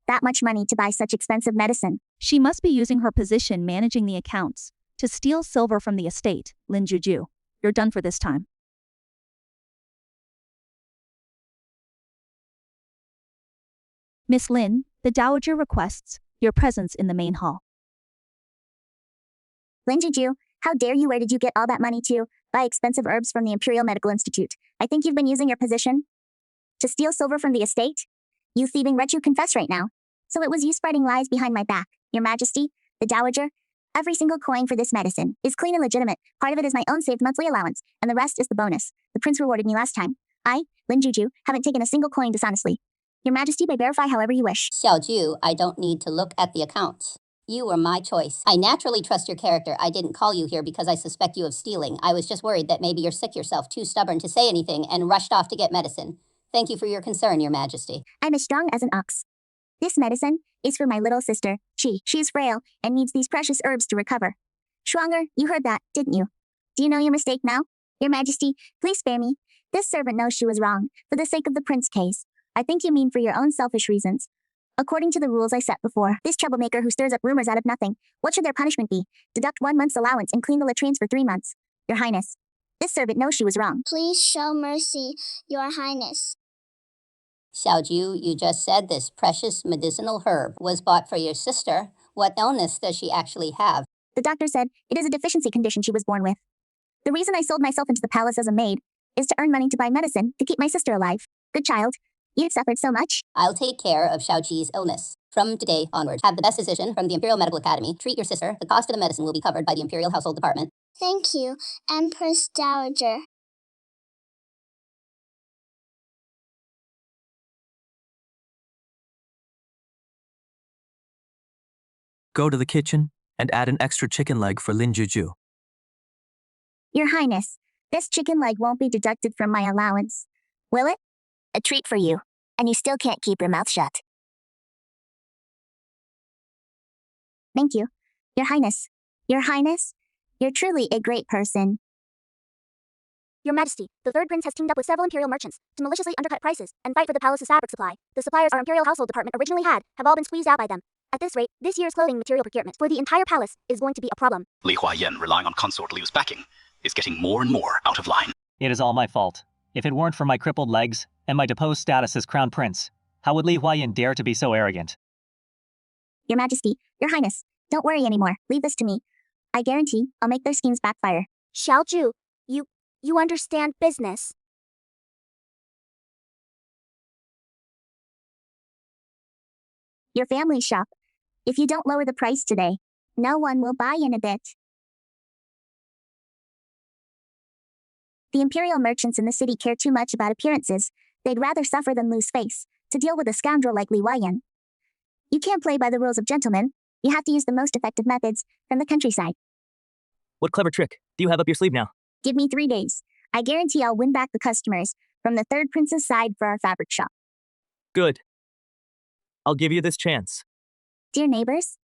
that much money to buy such expensive medicine? She must be using her position managing the accounts to steal silver from the estate, Lin Juju. You're done for this time. Miss Lin, the Dowager requests your presence in the main hall. Lin Juju, how dare you? Where did you get all that money to buy expensive herbs from the Imperial Medical Institute? I think you've been using your position to steal silver from the estate? You thieving wretch, you confess right now. So it was you spreading lies behind my back, Your Majesty, the Dowager. Every single coin for this medicine is clean and legitimate. Part of it is my own saved monthly allowance, and the rest is the bonus. The prince rewarded me last time. I, Lin Juju, haven't taken a single coin dishonestly. Your Majesty may verify however you wish. Xiaoju, I don't need to look at the accounts. You were my choice. I naturally trust your character. I didn't call you here because I suspect you of stealing. I was just worried that maybe you're sick yourself, too stubborn to say anything, and rushed off to get medicine. Thank you for your concern, Your Majesty. I'm as strong as an ox. This medicine is for my little sister, Chi. She's frail and needs these precious herbs to recover. Schwanger, you heard that, didn't you? Do you know your mistake now? Your Majesty, please spare me. This servant knows she was wrong, for the sake of the prince case. I think you mean for your own selfish reasons. According to the rules I set before, this troublemaker who stirs up rumors out of nothing, what should their punishment be? Deduct 1 month's allowance and clean the latrines for 3 months. Your Highness, this servant knows she was wrong. Please show mercy, Your Highness. Xiaoju, you just said this precious medicinal herb was bought for your sister. What illness does she actually have? The doctor said it is a deficiency condition she was born with. The reason I sold myself into the palace as a maid is to earn money to buy medicine to keep my sister alive. Good child. You've suffered so much. I'll take care of Xiaoji's illness. From today onward, have the best physician from the Imperial Medical Academy treat your sister. The cost of the medicine will be covered by the Imperial Household Department. Thank you, Empress Dowager. Go to the kitchen and add an extra chicken leg for Lin Juju. Your Highness, this chicken leg won't be deducted from my allowance. Will it? A treat for you. And you still can't keep your mouth shut. Thank you. Your Highness. Your Highness, you're truly a great person. Your Majesty, the third prince has teamed up with several imperial merchants to maliciously undercut prices and fight for the palace's fabric supply. The suppliers our Imperial Household Department originally had have all been squeezed out by them. At this rate, this year's clothing material procurement for the entire palace is going to be a problem. Li Huayan, relying on Consort Liu's backing, is getting more and more out of line. It is all my fault. If it weren't for my crippled legs and my deposed status as crown prince, how would Li Huayan dare to be so arrogant? Your Majesty, Your Highness, don't worry anymore. Leave this to me. I guarantee I'll make their schemes backfire. Xiaoju, you understand business. Your family shop. If you don't lower the price today, no one will buy in a bit. The imperial merchants in the city care too much about appearances. They'd rather suffer than lose face to deal with a scoundrel like Li Huayan. You can't play by the rules of gentlemen. You have to use the most effective methods from the countryside. What clever trick do you have up your sleeve now? Give me 3 days. I guarantee I'll win back the customers from the third prince's side for our fabric shop. Good. I'll give you this chance. Dear neighbors,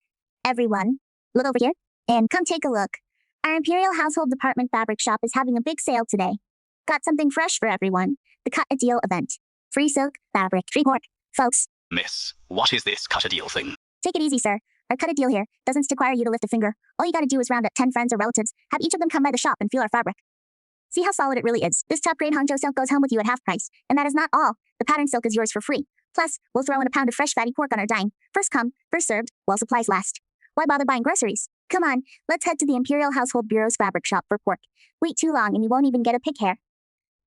everyone, look over here and come take a look. Our Imperial Household Department fabric shop is having a big sale today. Got something fresh for everyone. The Cut a Deal event. Free silk, fabric, free pork. Folks, Miss, what is this cut a deal thing? take it easy, sir. Our Cut a Deal here doesn't require you to lift a finger. All you gotta do is round up 10 friends or relatives, have each of them come by the shop and feel our fabric. See how solid it really is. This top-grade Hangzhou silk goes home with you at half price. And that is not all. The pattern silk is yours for free. Plus, we'll throw in a pound of fresh fatty pork on our dime. First come, first served, while supplies last. Why bother buying groceries? Come on, let's head to the Imperial Household Bureau's fabric shop for pork. Wait too long and you won't even get a pick hair.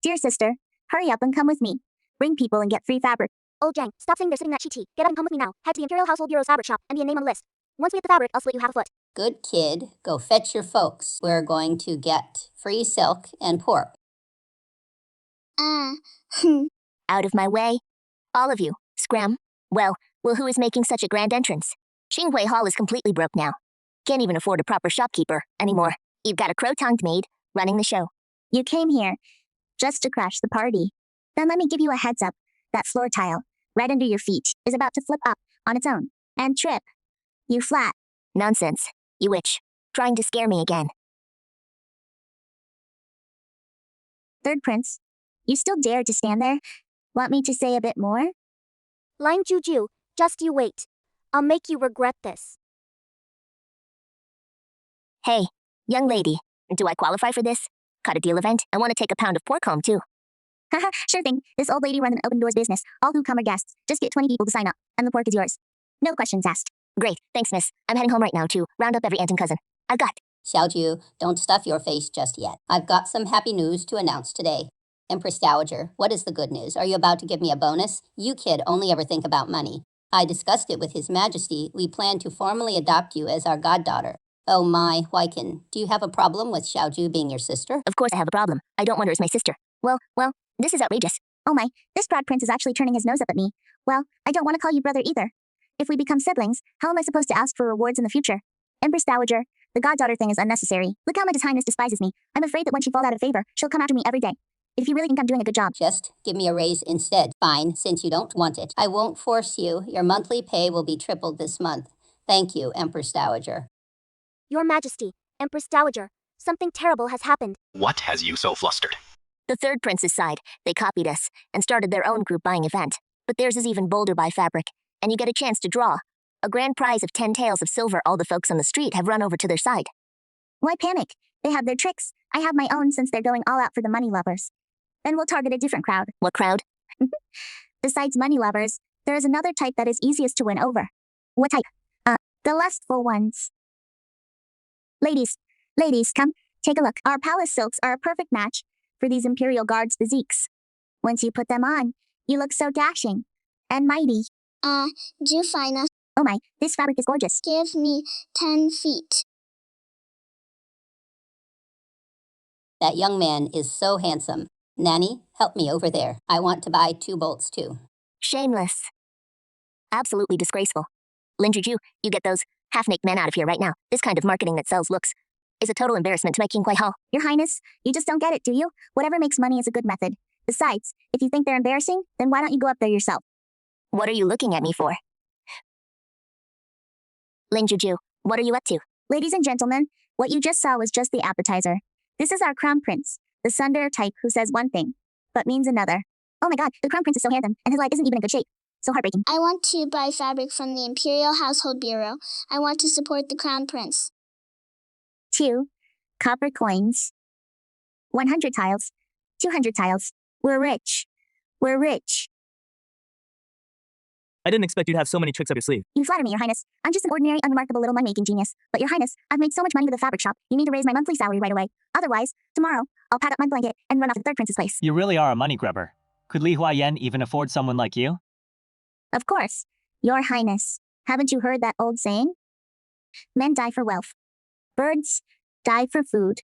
Dear sister, hurry up and come with me. Bring people and get free fabric. Oh Jang, stop saying they're sitting at Chi. Get up and come with me now. Head to the Imperial Household Bureau's fabric shop and be a name on the list. Once we get the fabric, I'll split you half a foot. Good kid, go fetch your folks. We're going to get free silk and pork. Out of my way. All of you, scram. Well, who is making such a grand entrance? Qinghui Hall is completely broke now. Can't even afford a proper shopkeeper anymore. You've got a crow-tongued maid running the show. You came here just to crash the party. Then let me give you a heads up. That floor tile, right under your feet, is about to flip up on its own and trip. You flat. Nonsense. You witch. Trying to scare me again. Third Prince, you still dare to stand there? Want me to say a bit more? Line Juju, just you wait. I'll make you regret this. Hey, young lady. Do I qualify for this? Cut a deal event? I want to take a pound of pork home too. Haha, sure thing. This old lady runs an open doors business. All who come are guests. Just get 20 people to sign up, and the pork is yours. No questions asked. Great, thanks miss. I'm heading home right now to round up every aunt and cousin I've got. Xiaoju, don't stuff your face just yet. I've got some happy news to announce today. Empress Dowager, what is the good news? Are you about to give me a bonus? You kid only ever think about money. I discussed it with His Majesty. We plan to formally adopt you as our goddaughter. Oh my, Huaikin, do you have a problem with Xiaoju being your sister? Of course I have a problem. I don't want her as my sister. Well, this is outrageous. Oh my, this proud prince is actually turning his nose up at me. Well, I don't want to call you brother either. If we become siblings, how am I supposed to ask for rewards in the future? Empress Dowager, the goddaughter thing is unnecessary. Look how much His Highness despises me. I'm afraid that when she falls out of favor, she'll come after me every day. If you really think I'm doing a good job, just give me a raise instead. Fine, since you don't want it. I won't force you. Your monthly pay will be tripled this month. Thank you, Empress Dowager. Your Majesty, Empress Dowager, something terrible has happened. What has you so flustered? The third prince's side, they copied us and started their own group buying event. But theirs is even bolder by fabric, and you get a chance to draw. A grand prize of 10 taels of silver. All the folks on the street have run over to their side. Why panic? They have their tricks. I have my own since they're going all out for the money lovers. Then we'll target a different crowd. What crowd? Besides money lovers, there is another type that is easiest to win over. What type? The lustful ones. Ladies, come, take a look. Our palace silks are a perfect match for these Imperial Guards' physiques. Once you put them on, you look so dashing and mighty. Jufina, Oh my, this fabric is gorgeous. give me 10 feet. That young man is so handsome. Nanny, help me over there. I want to buy 2 bolts too. Shameless. Absolutely disgraceful. Lin Juju, you get those half-naked men out of here right now. This kind of marketing that sells looks is a total embarrassment to my Qinghui Hall. Your Highness, you just don't get it, do you? Whatever makes money is a good method. Besides, if you think they're embarrassing, then why don't you go up there yourself? What are you looking at me for? Ling Juju, what are you up to? Ladies and gentlemen, what you just saw was just the appetizer. This is our Crown Prince, the tsundere type who says one thing, but means another. Oh my god, the Crown Prince is so handsome, and his life isn't even in good shape. So heartbreaking. I want to buy fabric from the Imperial Household Bureau. I want to support the Crown Prince. 2 copper coins. 100 tiles. 200 tiles. We're rich. We're rich. I didn't expect you to have so many tricks up your sleeve. You flatter me, Your Highness. I'm just an ordinary, unremarkable little money-making genius. But Your Highness, I've made so much money with the fabric shop, you need to raise my monthly salary right away. Otherwise, tomorrow, I'll pack up my blanket and run off to the third prince's place. You really are a money grubber. Could Li Huayan even afford someone like you? Of course. Your Highness. Haven't you heard that old saying? Men die for wealth. Birds die for food.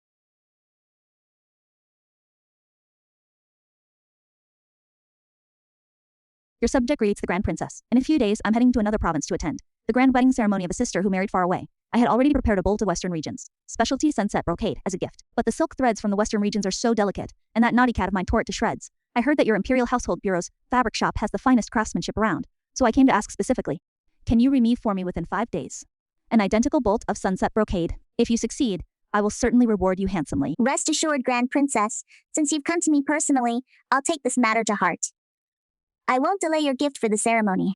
Your subject reads the Grand Princess. In a few days, I'm heading to another province to attend the grand wedding ceremony of a sister who married far away. I had already prepared a bolt of Western regions, specialty sunset brocade, as a gift. But the silk threads from the Western regions are so delicate, and that naughty cat of mine tore it to shreds. I heard that your Imperial Household Bureau's fabric shop has the finest craftsmanship around, so I came to ask specifically. Can you remove for me within 5 days an identical bolt of sunset brocade? If you succeed, I will certainly reward you handsomely. Rest assured, Grand Princess, since you've come to me personally, I'll take this matter to heart. I won't delay your gift for the ceremony.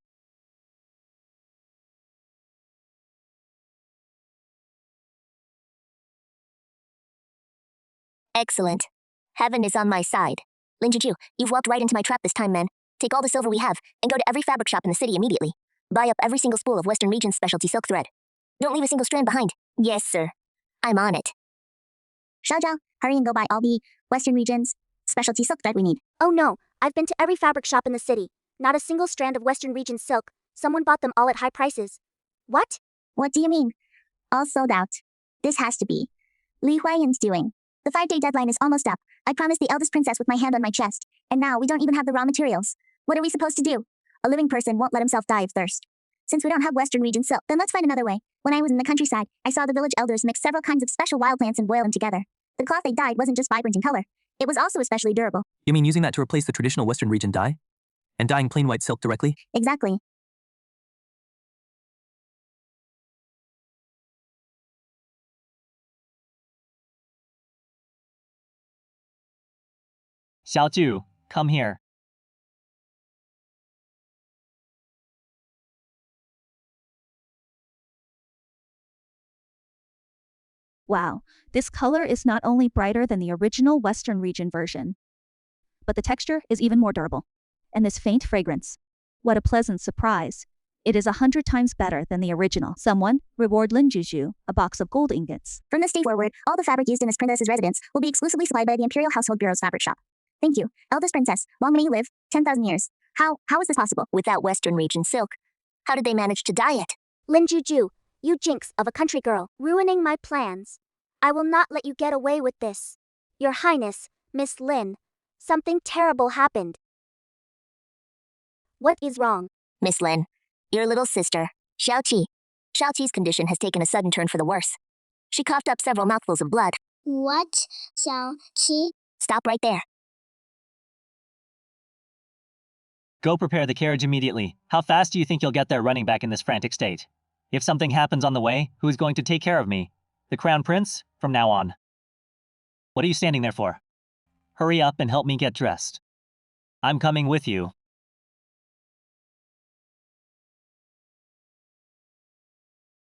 Excellent. Heaven is on my side. Lin Juju, you've walked right into my trap this time, man. Take all the silver we have and go to every fabric shop in the city immediately. Buy up every single spool of Western Region's specialty silk thread. Don't leave a single strand behind. Yes, sir. I'm on it. Xiaozhao, hurry and go buy all the Western Region's specialty silk thread we need. Oh no, I've been to every fabric shop in the city. Not a single strand of Western Region silk. Someone bought them all at high prices. What? What do you mean? All sold out. This has to be Li Huayan's doing. The 5-day deadline is almost up. I promised the eldest princess with my hand on my chest, and now we don't even have the raw materials. What are we supposed to do? A living person won't let himself die of thirst. Since we don't have Western Region silk, then let's find another way. When I was in the countryside, I saw the village elders mix several kinds of special wild plants and boil them together. The cloth they dyed wasn't just vibrant in color. It was also especially durable. You mean using that to replace the traditional Western region dye? And dyeing plain white silk directly? Exactly. Xiaoju, come here. Wow, this color is not only brighter than the original Western region version, but the texture is even more durable. And this faint fragrance. What a pleasant surprise. It is 100 times better than the original. Someone, reward Lin Juju, a box of gold ingots. From this day forward, all the fabric used in this princess's residence will be exclusively supplied by the Imperial Household Bureau's fabric shop. Thank you, eldest princess. Long may you live, 10,000 years. How is this possible? Without Western Region silk, how did they manage to dye it? Lin Juju, you jinx of a country girl, ruining my plans. I will not let you get away with this. Your Highness, Miss Lin, something terrible happened. What is wrong? Miss Lin, your little sister, Xiaoqi. Xiaoqi's condition has taken a sudden turn for the worse. She coughed up several mouthfuls of blood. What? Xiaoqi? Stop right there. Go prepare the carriage immediately. How fast do you think you'll get there running back in this frantic state? If something happens on the way, who's going to take care of me? The Crown Prince, from now on. What are you standing there for? Hurry up and help me get dressed. I'm coming with you.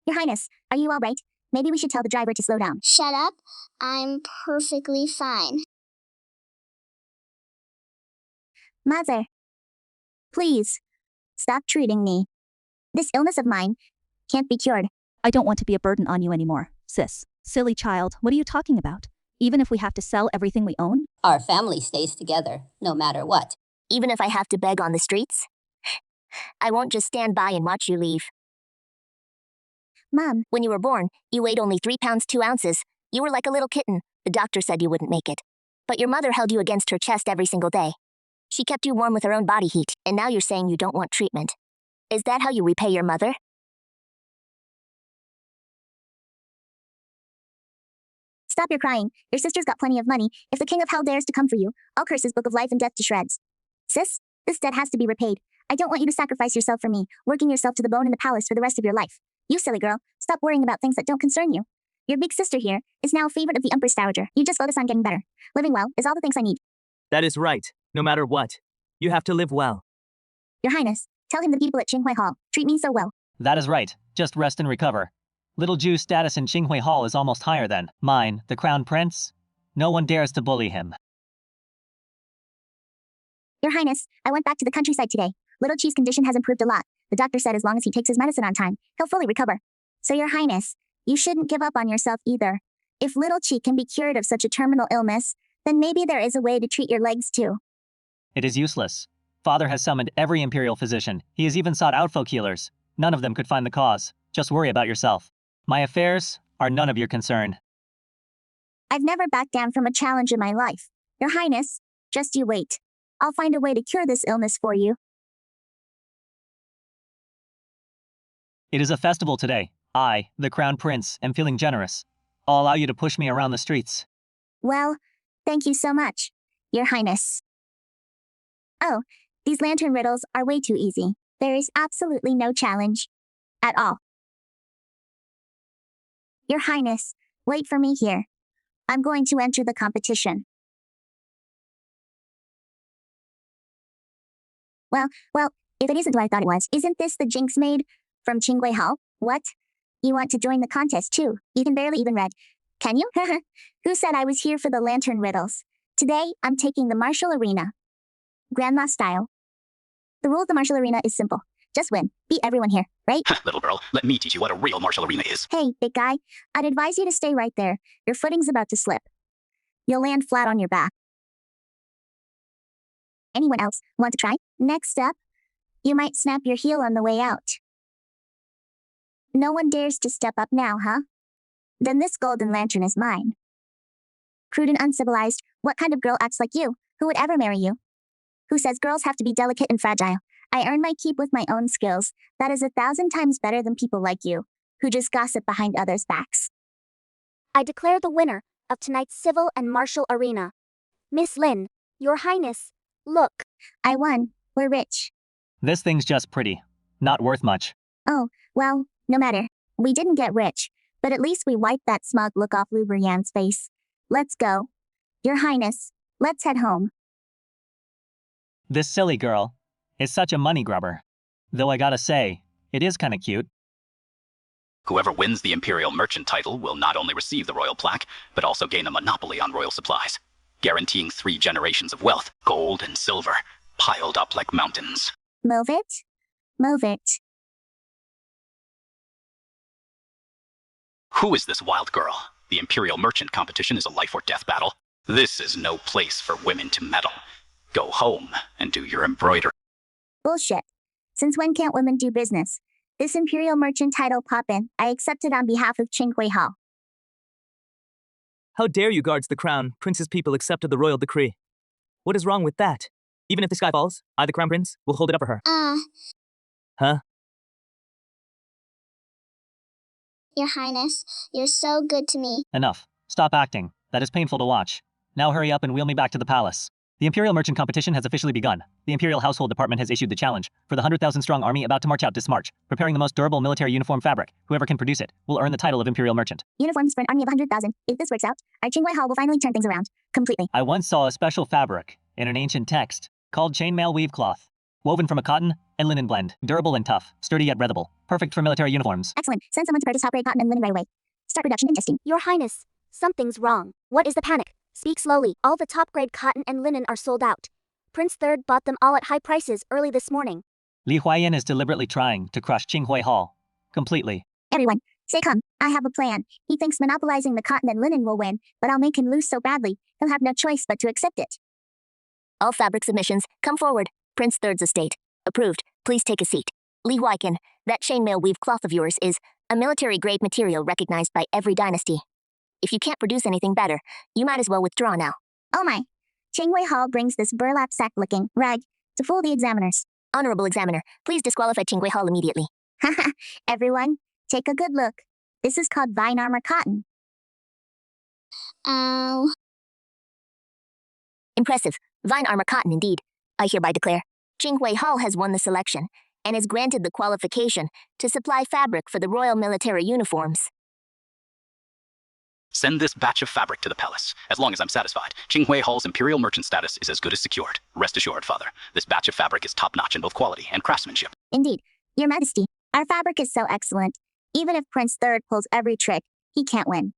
Your Highness, are you all right? Maybe we should tell the driver to slow down. Shut up. I'm perfectly fine. Mother, please, stop treating me. This illness of mine can't be cured. I don't want to be a burden on you anymore, sis. Silly child, what are you talking about? Even if we have to sell everything we own? Our family stays together, no matter what. Even if I have to beg on the streets? I won't just stand by and watch you leave. Mom, when you were born, you weighed only 3 pounds 2 ounces. You were like a little kitten. The doctor said you wouldn't make it. But your mother held you against her chest every single day. She kept you warm with her own body heat, and now you're saying you don't want treatment. Is that how you repay your mother? stop your crying. Your sister's got plenty of money. If the king of hell dares to come for you, I'll curse his book of life and death to shreds. Sis, this debt has to be repaid. I don't want you to sacrifice yourself for me, working yourself to the bone in the palace for the rest of your life. You silly girl, stop worrying about things that don't concern you. Your big sister here is now a favorite of the Empress Dowager. You just focus on getting better. Living well is all the things I need. That is right. No matter what, you have to live well. Your Highness, tell him the people at Qinghui Hall treat me so well. That is right. Just rest and recover. Little Ju's status in Qinghui Hall is almost higher than mine, the Crown Prince. No one dares to bully him. Your Highness, I went back to the countryside today. Little Chi's condition has improved a lot. The doctor said as long as he takes his medicine on time, he'll fully recover. So Your Highness, you shouldn't give up on yourself either. If Little Chi can be cured of such a terminal illness, then maybe there is a way to treat your legs too. It is useless. Father has summoned every imperial physician. He has even sought out folk healers. None of them could find the cause. Just worry about yourself. My affairs are none of your concern. I've never backed down from a challenge in my life. Your Highness, just you wait. I'll find a way to cure this illness for you. It is a festival today. I, the Crown Prince, am feeling generous. I'll allow you to push me around the streets. Well, thank you so much, Your Highness. Oh, these lantern riddles are way too easy. There is absolutely no challenge at all. Your Highness, Wait for me here. I'm going to enter the competition. Well, if it isn't what I thought it was, isn't this the Jinx maid from Qingwei Hall? What? You want to join the contest too? You can barely even read. Can you? Who said I was here for the lantern riddles? Today, I'm taking the martial arena. Grandma style. The rule of the martial arena is simple. Just win. Beat everyone here, right? Little girl, let me teach you what a real martial arena is. Hey, big guy. I'd advise you to stay right there. Your footing's about to slip. You'll land flat on your back. Anyone else want to try? Next up, you might snap your heel on the way out. No one dares to step up now, huh? Then this golden lantern is mine. Crude and uncivilized, what kind of girl acts like you? Who would ever marry you? Who says girls have to be delicate and fragile? I earn my keep with my own skills. That is 1,000 times better than people like you, who just gossip behind others' backs. I declare the winner of tonight's civil and martial arena. Miss Lin, Your Highness, look. I won. We're rich. This thing's just pretty. Not worth much. Oh, well, no matter. We didn't get rich, but at least we wiped that smug look off Lu Brienne's face. Let's go. Your Highness, let's head home. This silly girl is such a money grubber. Though I gotta say, it is kinda cute. Whoever wins the Imperial Merchant title will not only receive the royal plaque, but also gain a monopoly on royal supplies, guaranteeing 3 generations of wealth, gold and silver, piled up like mountains. Move it. Move it. Who is this wild girl? The Imperial Merchant competition is a life or death battle. This is no place for women to meddle. Go home and do your embroidery. Bullshit. Since when can't women do business? This Imperial Merchant title pop-in, I accept it on behalf of Qingwei Hall. How dare you, guards the crown? Prince's people accepted the royal decree. What is wrong with that? Even if the sky falls, I, the crown prince, will hold it up for her. Huh? Your Highness, you're so good to me. Enough. Stop acting. That is painful to watch. Now hurry up and wheel me back to the palace. The Imperial Merchant competition has officially begun. The Imperial Household Department has issued the challenge for the 100,000-strong army about to march out this March, preparing the most durable military uniform fabric. Whoever can produce it will earn the title of Imperial Merchant. Uniforms for an army of 100,000. If this works out, our Qingwei Hall will finally turn things around. Completely. I once saw a special fabric in an ancient text called chainmail weave cloth, woven from a cotton and linen blend, durable and tough, sturdy yet breathable, perfect for military uniforms. Excellent. Send someone to purchase top-grade cotton and linen right away. Start production and testing. Your Highness, something's wrong. What is the panic? Speak slowly. All the top-grade cotton and linen are sold out. Prince Third bought them all at high prices early this morning. Li Huayan is deliberately trying to crush Qinghui Hall completely. Everyone, say come. I have a plan. He thinks monopolizing the cotton and linen will win, but I'll make him lose so badly, he'll have no choice but to accept it. All fabric submissions, come forward. Prince Third's estate. Approved. Please take a seat. Li Huaikin, that chainmail weave cloth of yours is a military-grade material recognized by every dynasty. If you can't produce anything better, you might as well withdraw now. Oh my. Qingwei Hall brings this burlap sack-looking rag to fool the examiners. Honorable examiner, please disqualify Qingwei Hall immediately. Haha, everyone, take a good look. This is called vine armor cotton. Ow. Impressive. Vine armor cotton indeed. I hereby declare, Qingwei Hall has won the selection and is granted the qualification to supply fabric for the royal military uniforms. Send this batch of fabric to the palace. As long as I'm satisfied, Qinghui Hall's Imperial Merchant status is as good as secured. Rest assured, Father, this batch of fabric is top-notch in both quality and craftsmanship. Indeed. Your Majesty, our fabric is so excellent. Even if Prince Third pulls every trick, he can't win.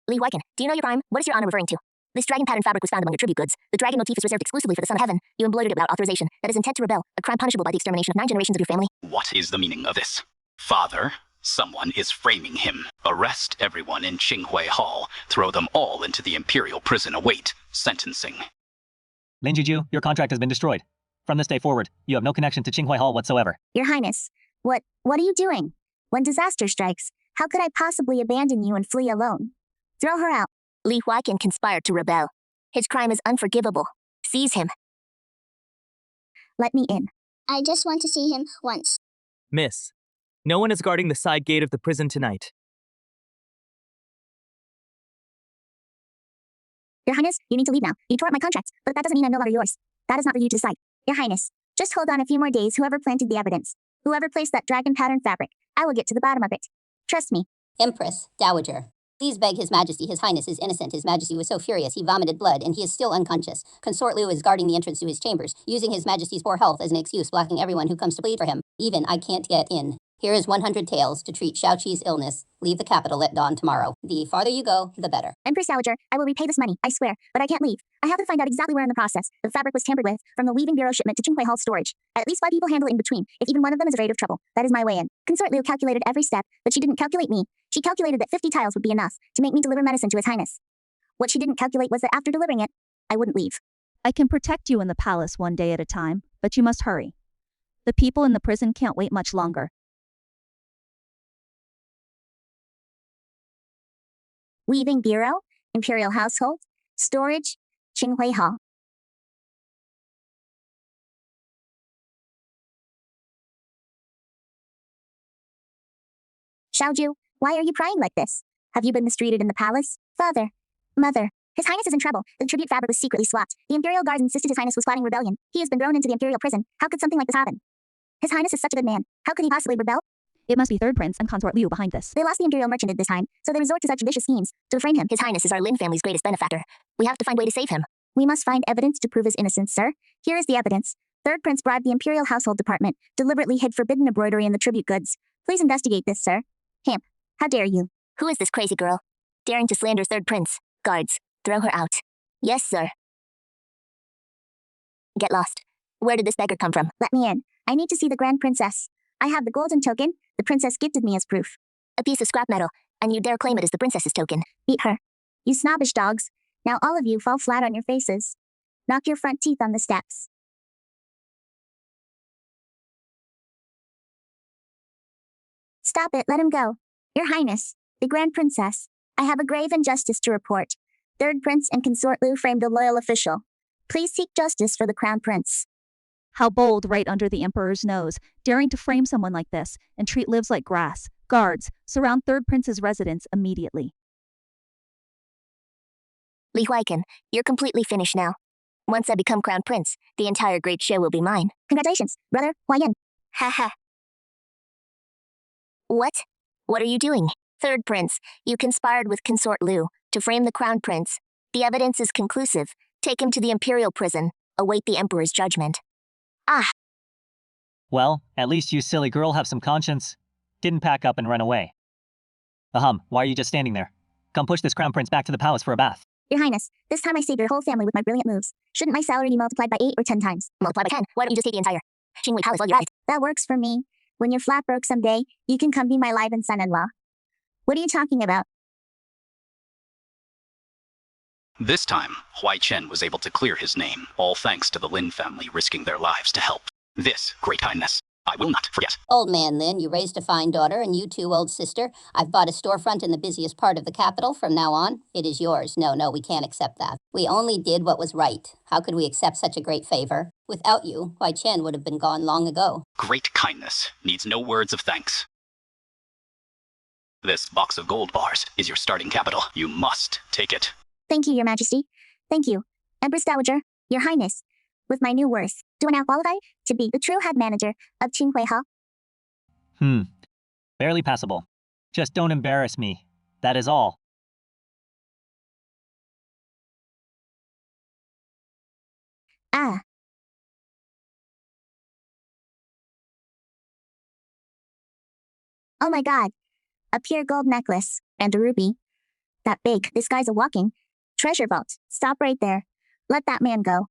Li Huaikin, do you know your crime? What is your honor referring to? This dragon pattern fabric was found among your tribute goods. The dragon motif is reserved exclusively for the Son of Heaven. You embroidered it without authorization. That is intent to rebel, a crime punishable by the extermination of 9 generations of your family. What is the meaning of this? Father, someone is framing him. Arrest everyone in Qinghui Hall. Throw them all into the Imperial prison. Await sentencing. Lin Juju, your contract has been destroyed. From this day forward, you have no connection to Qinghui Hall whatsoever. Your Highness, what are you doing? When disaster strikes, how could I possibly abandon you and flee alone? Throw her out. Li Huaikin conspired to rebel. His crime is unforgivable. Seize him. Let me in. I just want to see him once. Miss, no one is guarding the side gate of the prison tonight. Your Highness, you need to leave now. You tore up my contract, but that doesn't mean I'm no longer yours. That is not for you to decide. Your Highness, just hold on a few more days. Whoever planted the evidence, whoever placed that dragon pattern fabric, I will get to the bottom of it. Trust me, Empress, Dowager. Please beg His Majesty. His Highness is innocent. His Majesty was so furious he vomited blood, and he is still unconscious. Consort Liu is guarding the entrance to his chambers, using His Majesty's poor health as an excuse, blocking everyone who comes to plead for him. Even I can't get in. Here is 100 taels to treat Xiaoqi's illness. Leave the capital at dawn tomorrow. The farther you go, the better. Empress Dowager, I will repay this money, I swear, but I can't leave. I have to find out exactly where in the process the fabric was tampered with, from the weaving bureau shipment to Qinghui Hall storage. At least 5 people handle it in between, if even one of them is afraid of trouble. That is my way in. Consort Liu calculated every step, but she didn't calculate me. She calculated that 50 tiles would be enough to make me deliver medicine to His Highness. What she didn't calculate was that after delivering it, I wouldn't leave. I can protect you in the palace one day at a time, but you must hurry. The people in the prison can't wait much longer. Weaving bureau, imperial household, storage, Qinghui Hall. Xiaoju, why are you crying like this? Have you been mistreated in the palace? Father, mother, His Highness is in trouble. The tribute fabric was secretly swapped. The imperial guards insisted His Highness was plotting rebellion. He has been thrown into the imperial prison. How could something like this happen? His Highness is such a good man. How could he possibly rebel? It must be Third Prince and Consort Liu behind this. They lost the imperial merchant this time, so they resort to such vicious schemes to frame him. His Highness is our Lin family's greatest benefactor. We have to find a way to save him. We must find evidence to prove his innocence, sir. Here is the evidence. Third Prince bribed the imperial household department, deliberately hid forbidden embroidery in the tribute goods. Please investigate this, sir. Hamp, how dare you? Who is this crazy girl? Daring to slander Third Prince. Guards, throw her out. Yes, sir. Get lost. Where did this beggar come from? Let me in. I need to see the Grand Princess. I have the golden token the princess gifted me as proof. A piece of scrap metal, and you dare claim it as the princess's token. Beat her. You snobbish dogs. Now all of you fall flat on your faces. Knock your front teeth on the steps. Stop it, let him go. Your Highness, the Grand Princess, I have a grave injustice to report. Third Prince and Consort Liu framed a loyal official. Please seek justice for the Crown Prince. How bold right under the Emperor's nose, daring to frame someone like this and treat lives like grass. Guards, surround Third Prince's residence immediately. Li Huaiken, you're completely finished now. Once I become Crown Prince, the entire great show will be mine. Congratulations, brother, Huayan. Haha. What? What are you doing? Third Prince, you conspired with Consort Liu to frame the Crown Prince. The evidence is conclusive. Take him to the Imperial prison. Await the Emperor's judgment. Ah! Well, at least you silly girl have some conscience. Didn't pack up and run away. Ahem, why are you just standing there? Come push this Crown Prince back to the palace for a bath. Your Highness, this time I saved your whole family with my brilliant moves. Shouldn't my salary be multiplied by 8 or 10 times? Multiply by 10. Why don't you just take the entire Qinghui Palace while you're at it? That works for me. When you're flat broke someday, you can come be my live-in son-in-law. What are you talking about? This time, Huai Chen was able to clear his name, all thanks to the Lin family risking their lives to help. This great kindness, I will not forget. Old man Lin, you raised a fine daughter, and you too, old sister. I've bought a storefront in the busiest part of the capital. From now on, it is yours. No, we can't accept that. We only did what was right. How could we accept such a great favor? Without you, Huai Chen would have been gone long ago. Great kindness needs no words of thanks. This box of gold bars is your starting capital. You must take it. Thank you, Your Majesty. Thank you, Empress Dowager, Your Highness. With my new worth, do I now qualify to be the true head manager of Qinghui Hall? Barely passable. Just don't embarrass me. That is all. Ah. Oh my god. A pure gold necklace and a ruby. That big. This guy's a walking treasure vault. Stop right there. Let that man go.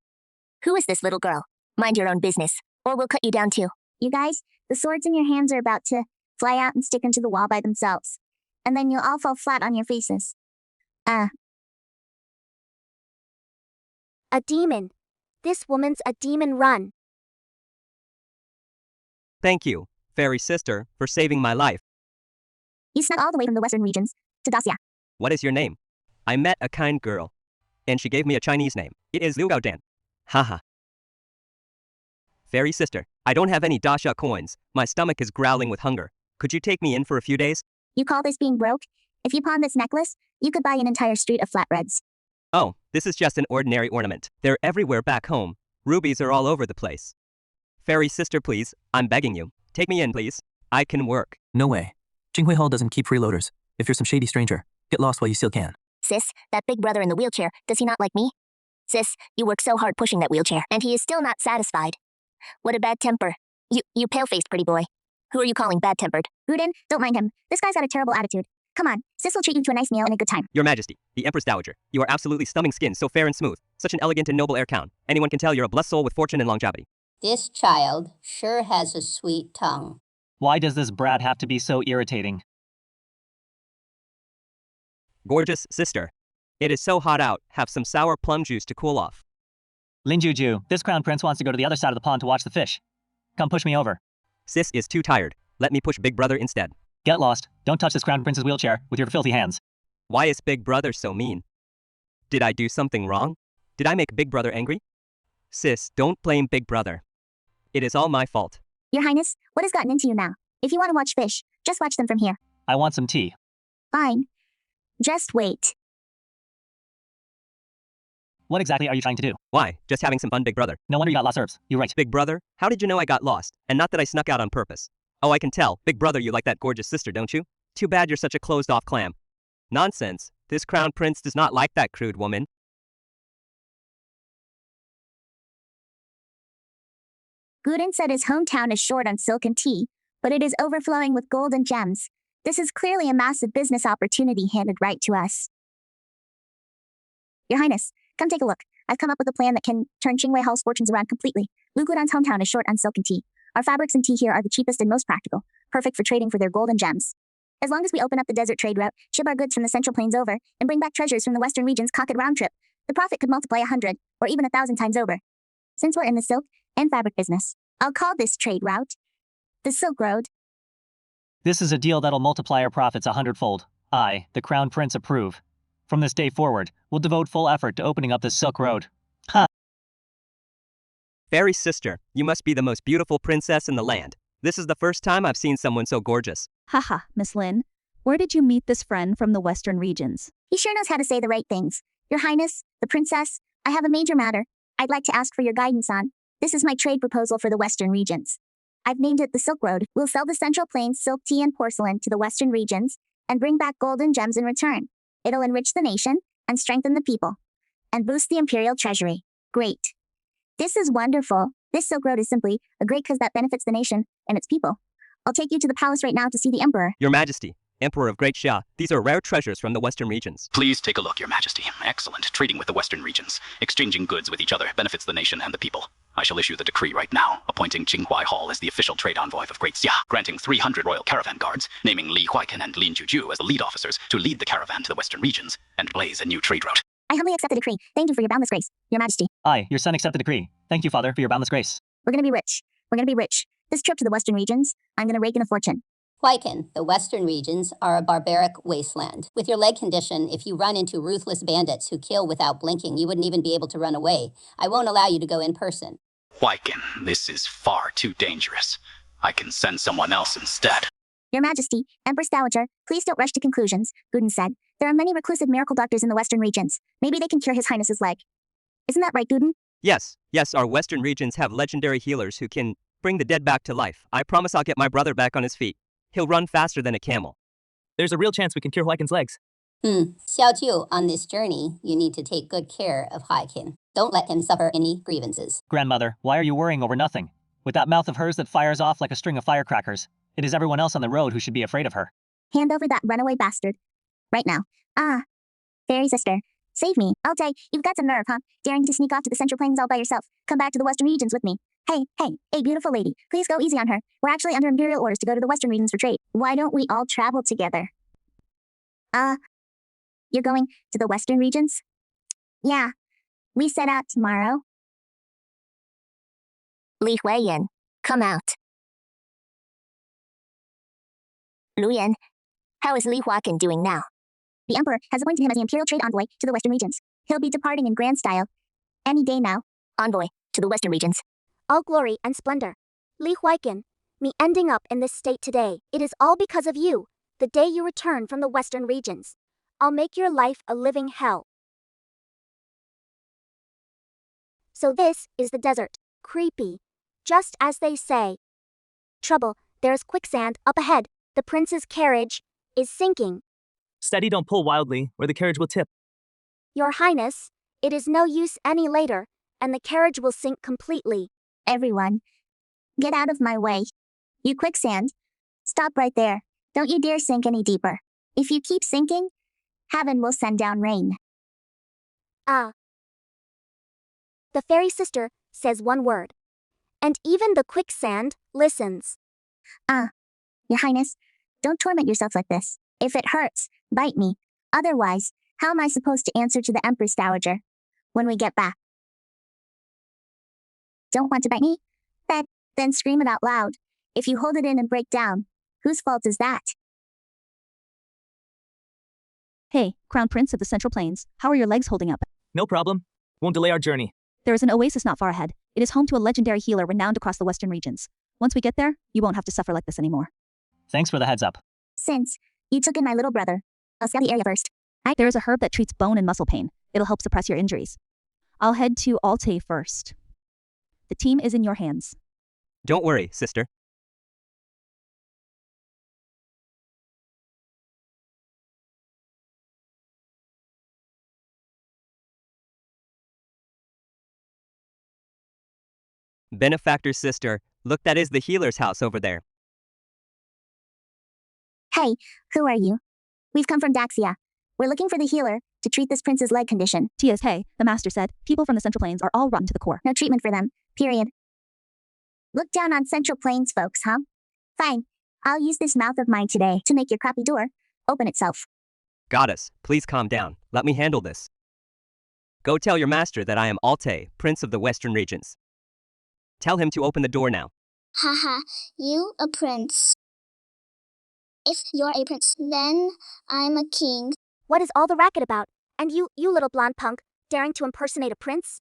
Who is this little girl? Mind your own business, or we'll cut you down too. You guys, the swords in your hands are about to fly out and stick into the wall by themselves. And then you'll all fall flat on your faces. A demon. This woman's a demon. Run. Thank you, fairy sister, for saving my life. You snuck all the way from the western regions to Daxia. What is your name? I met a kind girl, and she gave me a Chinese name. It is Liu Gaodan. Haha. Fairy sister, I don't have any dasha coins. My stomach is growling with hunger. Could you take me in for a few days? You call this being broke? If you pawn this necklace, you could buy an entire street of flatbreads. Oh, this is just an ordinary ornament. They're everywhere back home. Rubies are all over the place. Fairy sister, please, I'm begging you. Take me in, please. I can work. No way. Qinghui Hall doesn't keep freeloaders. If you're some shady stranger, get lost while you still can. Sis, that big brother in the wheelchair, does he not like me? Sis, you work so hard pushing that wheelchair, and he is still not satisfied. What a bad temper. You pale-faced pretty boy. Who are you calling bad-tempered? Guden, don't mind him. This guy's got a terrible attitude. Come on, sis will treat you to a nice meal and a good time. Your Majesty, the Empress Dowager, you are absolutely stunning skin, so fair and smooth. Such an elegant and noble air count. Anyone can tell you're a blessed soul with fortune and longevity. This child sure has a sweet tongue. Why does this brat have to be so irritating? Gorgeous sister. It is so hot out, have some sour plum juice to cool off. Linjuju, this crown prince wants to go to the other side of the pond to watch the fish. Come push me over. Sis is too tired. Let me push Big Brother instead. Get lost. Don't touch this crown prince's wheelchair with your filthy hands. Why is Big Brother so mean? Did I do something wrong? Did I make Big Brother angry? Sis, don't blame Big Brother. It is all my fault. Your Highness, what has gotten into you now? If you want to watch fish, just watch them from here. I want some tea. Fine. Just wait. What exactly are you trying to do? Why? Just having some fun, Big Brother. No wonder you got lost herbs. You're right. Big Brother, how did you know I got lost? And not that I snuck out on purpose. Oh, I can tell. Big Brother, you like that gorgeous sister, don't you? Too bad you're such a closed-off clam. Nonsense. This crown prince does not like that crude woman. Guden said his hometown is short on silk and tea, but it is overflowing with gold and gems. This is clearly a massive business opportunity handed right to us. Your Highness, come take a look. I've come up with a plan that can turn Qingwei Hall's fortunes around completely. Lu Gudan's hometown is short on silk and tea. Our fabrics and tea here are the cheapest and most practical, perfect for trading for their gold and gems. As long as we open up the desert trade route, ship our goods from the Central Plains over, and bring back treasures from the Western regions cocked round trip, the profit could multiply 100, or even 1,000 times over. Since we're in the silk and fabric business, I'll call this trade route the Silk Road. This is a deal that'll multiply our profits 100-fold. I, the crown prince, approve. From this day forward, we'll devote full effort to opening up this Silk Road. Ha! Fairy sister, you must be the most beautiful princess in the land. This is the first time I've seen someone so gorgeous. Haha, Miss Lin. Where did you meet this friend from the Western regions? He sure knows how to say the right things. Your Highness, the princess, I have a major matter I'd like to ask for your guidance on. This is my trade proposal for the Western regions. I've named it the Silk Road. We'll sell the Central Plains silk, tea, and porcelain to the Western regions and bring back gold and gems in return. It'll enrich the nation and strengthen the people and boost the imperial treasury. Great. This is wonderful. This Silk Road is simply a great cause that benefits the nation and its people. I'll take you to the palace right now to see the Emperor. Your Majesty, Emperor of Great Xia, these are rare treasures from the Western regions. Please take a look, Your Majesty. Excellent. Trading with the Western regions, exchanging goods with each other benefits the nation and the people. I shall issue the decree right now, appointing Qinghuai Hall as the official trade envoy of Great Xia, granting 300 royal caravan guards, naming Li Huaiken and Lin Juju as the lead officers to lead the caravan to the Western regions and blaze a new trade route. I humbly accept the decree. Thank you for your boundless grace, Your Majesty. I, your son, accept the decree. Thank you, Father, for your boundless grace. We're gonna be rich. We're gonna be rich. This trip to the Western regions, I'm gonna rake in a fortune. Huaiken, the Western regions are a barbaric wasteland. With your leg condition, if you run into ruthless bandits who kill without blinking, you wouldn't even be able to run away. I won't allow you to go in person. Huaiken, this is far too dangerous. I can send someone else instead. Your Majesty, Empress Dowager, please don't rush to conclusions, Guden said. There are many reclusive miracle doctors in the Western regions. Maybe they can cure His Highness's leg. Isn't that right, Guden? Yes, our Western regions have legendary healers who can bring the dead back to life. I promise I'll get my brother back on his feet. He'll run faster than a camel. There's a real chance we can cure Huaiken's legs. Xiaoju, on this journey, you need to take good care of Huaiken. Don't let him suffer any grievances. Grandmother, why are you worrying over nothing? With that mouth of hers that fires off like a string of firecrackers, it is everyone else on the road who should be afraid of her. Hand over that runaway bastard. Right now. Fairy sister. Save me. I'll say, you've got some nerve, huh? Daring to sneak off to the Central Plains all by yourself. Come back to the Western regions with me. Hey, beautiful lady. Please go easy on her. We're actually under imperial orders to go to the Western regions for trade. Why don't we all travel together? You're going to the Western regions? Yeah. We set out tomorrow. Li Huiyan, come out. Luyan, how is Li Huaiken doing now? The Emperor has appointed him as the imperial trade envoy to the Western regions. He'll be departing in grand style. Any day now. Envoy to the Western regions. All glory and splendor. Li Huaiken, me ending up in this state today, it is all because of you, the day you return from the Western regions. I'll make your life a living hell. So this is the desert. Creepy. Just as they say. Trouble, there's quicksand up ahead. The prince's carriage is sinking. Steady, don't pull wildly, or the carriage will tip. Your Highness, it is no use any later, and the carriage will sink completely. Everyone, get out of my way. You quicksand. Stop right there. Don't you dare sink any deeper. If you keep sinking, heaven will send down rain. Ah. The fairy sister says one word. And even the quicksand listens. Your Highness, don't torment yourself like this. If it hurts, bite me. Otherwise, how am I supposed to answer to the Empress Dowager when we get back? Don't want to bite me? Then scream it out loud. If you hold it in and break down, whose fault is that? Hey, Crown Prince of the Central Plains, how are your legs holding up? No problem. Won't delay our journey. There is an oasis not far ahead. It is home to a legendary healer renowned across the western regions. Once we get there, you won't have to suffer like this anymore. Thanks for the heads up. Since you took in my little brother, I'll scout the area first. There is a herb that treats bone and muscle pain. It'll help suppress your injuries. I'll head to Alte first. The team is in your hands. Don't worry, sister. Benefactor's sister, look, that is the healer's house over there. Hey, who are you? We've come from Daxia. We're looking for the healer to treat this prince's leg condition. Tia's hey, the master said, people from the Central Plains are all rotten to the core. No treatment for them, period. Look down on Central Plains folks, huh? Fine. I'll use this mouth of mine today to make your crappy door open itself. Goddess, please calm down. Let me handle this. Go tell your master that I am Alte, Prince of the Western Regions. Tell him to open the door now. Haha, you a prince. If you're a prince, then I'm a king. What is all the racket about? And you little blonde punk, daring to impersonate a prince?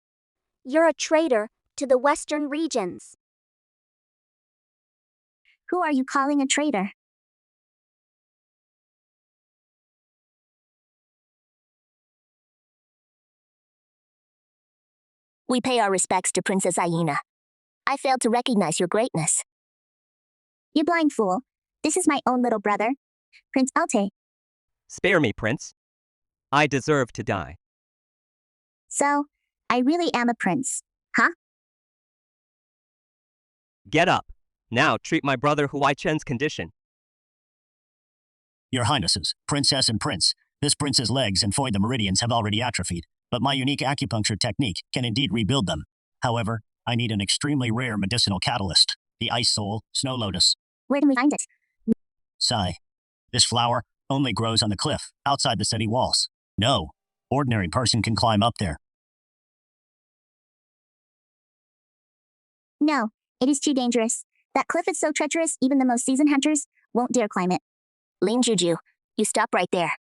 You're a traitor to the western regions. Who are you calling a traitor? We pay our respects to Princess Aina. I failed to recognize your greatness. You blind fool. This is my own little brother, Prince Alte. Spare me, Prince. I deserve to die. So, I really am a prince, huh? Get up. Now treat my brother Huai Chen's condition. Your Highnesses, Princess and Prince, this prince's legs and void the meridians have already atrophied, but my unique acupuncture technique can indeed rebuild them. However, I need an extremely rare medicinal catalyst, the ice soul, snow lotus. Where can we find it? Sigh. This flower only grows on the cliff, outside the city walls. No, ordinary person can climb up there. No, it is too dangerous. That cliff is so treacherous, even the most seasoned hunters won't dare climb it. Lin Juju, you stop right there.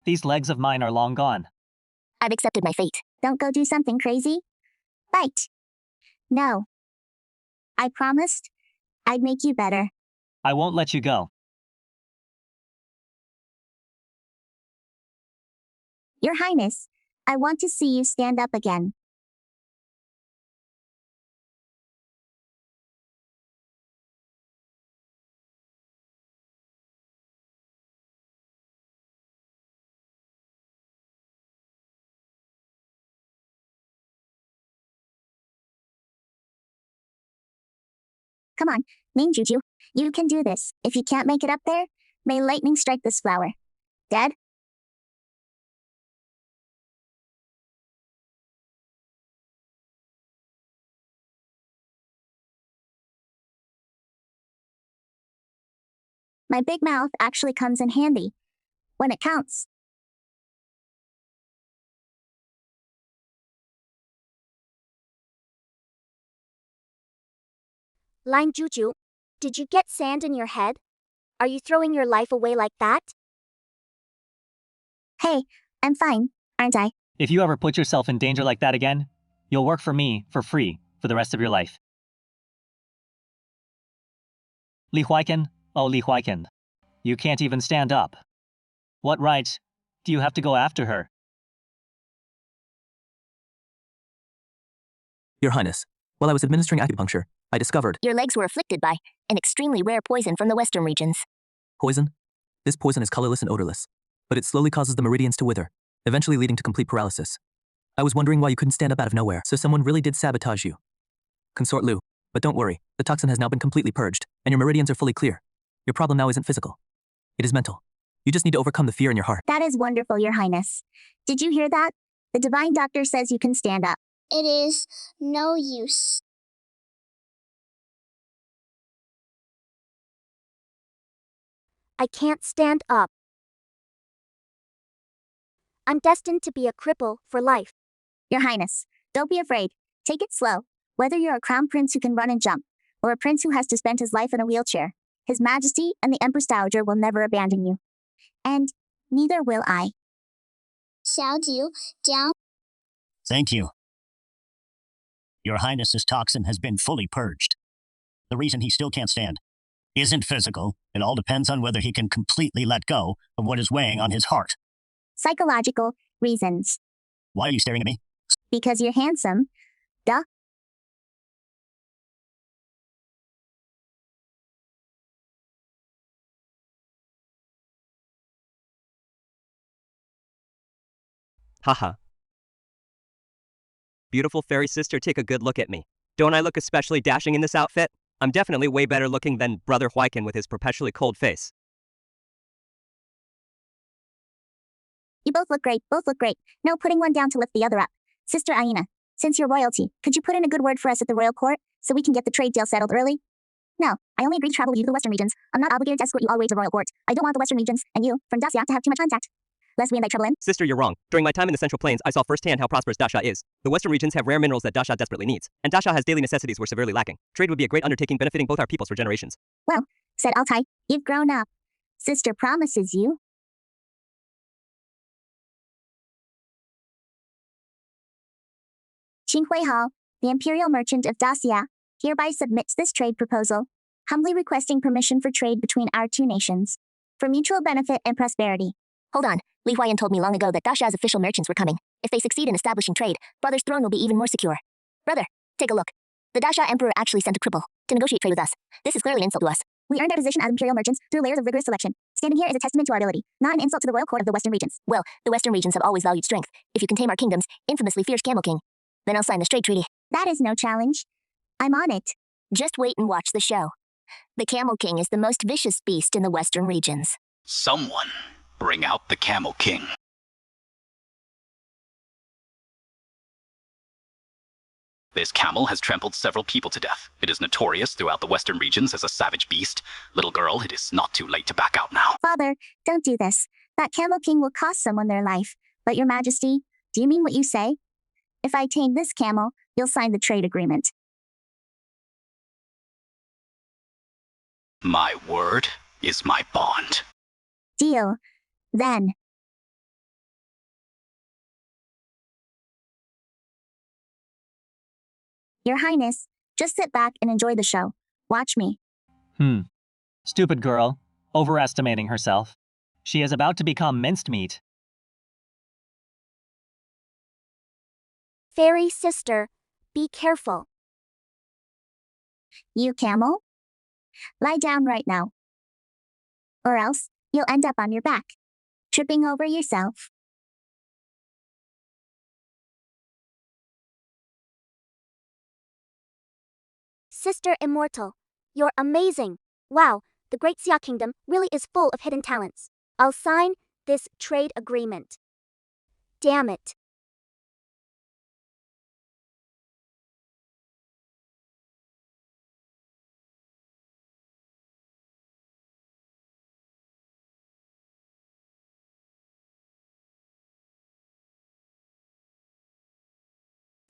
These legs of mine are long gone. I've accepted my fate. Don't go do something crazy. Bite. No. I promised I'd make you better. I won't let you go. Your Highness, I want to see you stand up again. Come on, Ning Juju, you can do this. If you can't make it up there, may lightning strike this flower. Dead? My big mouth actually comes in handy when it counts. Line Juju, did you get sand in your head? Are you throwing your life away like that? Hey, I'm fine, aren't I? If you ever put yourself in danger like that again, you'll work for me for free for the rest of your life. Li Huaiken, oh Li Huaiken, you can't even stand up. What right do you have to go after her? Your Highness, while I was administering acupuncture, I discovered Your legs were afflicted by an extremely rare poison from the western regions. poison. This poison is colorless and odorless. but it slowly causes the meridians to wither, eventually leading to complete paralysis. I was wondering why you couldn't stand up out of nowhere, so someone really did sabotage you. Consort Lu, but don't worry, the toxin has now been completely purged, and your meridians are fully clear. Your problem now isn't physical. It is mental. You just need to overcome the fear in your heart. That is wonderful, Your Highness. Did you hear that? The Divine Doctor says you can stand up. It is no use. I can't stand up. I'm destined to be a cripple for life. Your Highness, don't be afraid. Take it slow. Whether you're a crown prince who can run and jump, or a prince who has to spend his life in a wheelchair, His Majesty and the Empress Dowager will never abandon you. And neither will I. 小九讲 Thank you. Your Highness's toxin has been fully purged. The reason he still can't stand isn't physical. It all depends on whether he can completely let go of what is weighing on his heart. Psychological reasons. Why are you staring at me? Because you're handsome. Duh. Haha. Beautiful fairy sister, take a good look at me. Don't I look especially dashing in this outfit? I'm definitely way better looking than Brother Huaycan with his perpetually cold face. You both look great, No putting one down to lift the other up. Sister Aina, since you're royalty, could you put in a good word for us at the royal court, so we can get the trade deal settled early? No, I only agreed to travel with you to the Western regions. I'm not obligated to escort you all the way to the royal court. I don't want the Western regions, and you, from Dacia, to have too much contact. Lest we invite trouble in. Sister, you're wrong. During my time in the Central Plains, I saw firsthand how prosperous Dacia is. The Western regions have rare minerals that Dacia desperately needs, and Dacia has daily necessities we're severely lacking. Trade would be a great undertaking benefiting both our peoples for generations. Well, said Altai, you've grown up. Sister promises you. Qin Huihao, the imperial merchant of Dacia, hereby submits this trade proposal, humbly requesting permission for trade between our two nations, for mutual benefit and prosperity. Hold on. Li Huayan told me long ago that Dacia's official merchants were coming. If they succeed in establishing trade, Brother's throne will be even more secure. Brother, take a look. The Dacia Emperor actually sent a cripple to negotiate trade with us. This is clearly an insult to us. We earned our position as imperial merchants through layers of rigorous selection. Standing here is a testament to our ability, not an insult to the royal court of the Western regions. Well, the Western regions have always valued strength. If you can tame our kingdom's infamously fierce Camel King, then I'll sign the trade treaty. That is no challenge. I'm on it. Just wait and watch the show. The Camel King is the most vicious beast in the Western regions. Someone bring out the Camel King. This camel has trampled several people to death. It is notorious throughout the Western regions as a savage beast. Little girl, it is not too late to back out now. Father, don't do this. That Camel King will cost someone their life. But Your Majesty, do you mean what you say? If I tame this camel, you'll sign the trade agreement. My word is my bond. Deal. Then. Your Highness, just sit back and enjoy the show. Watch me. Stupid girl. Overestimating herself. She is about to become minced meat. Fairy sister, be careful. You camel? Lie down right now. Or else, you'll end up on your back, tripping over yourself. Sister Immortal, you're amazing. Wow, the Great Xia Kingdom really is full of hidden talents. I'll sign this trade agreement. Damn it.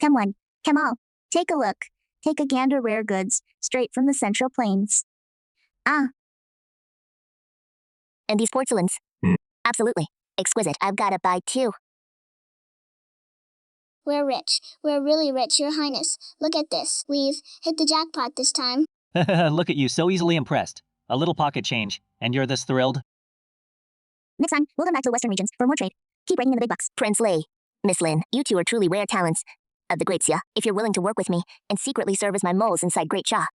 Come on, come all. Take a look. Take a gander rare goods, straight from the Central Plains. Ah. And these porcelains? Absolutely. Exquisite. I've got to buy two. We're rich. We're really rich, Your Highness. Look at this. We've hit the jackpot this time. Look at you, so easily impressed. A little pocket change, and you're this thrilled? Next time, we'll come back to the Western regions for more trade. Keep bringing in the big bucks. Prince Lei, Miss Lin, you two are truly rare talents of the Great Xia, if you're willing to work with me and secretly serve as my moles inside Great Xia.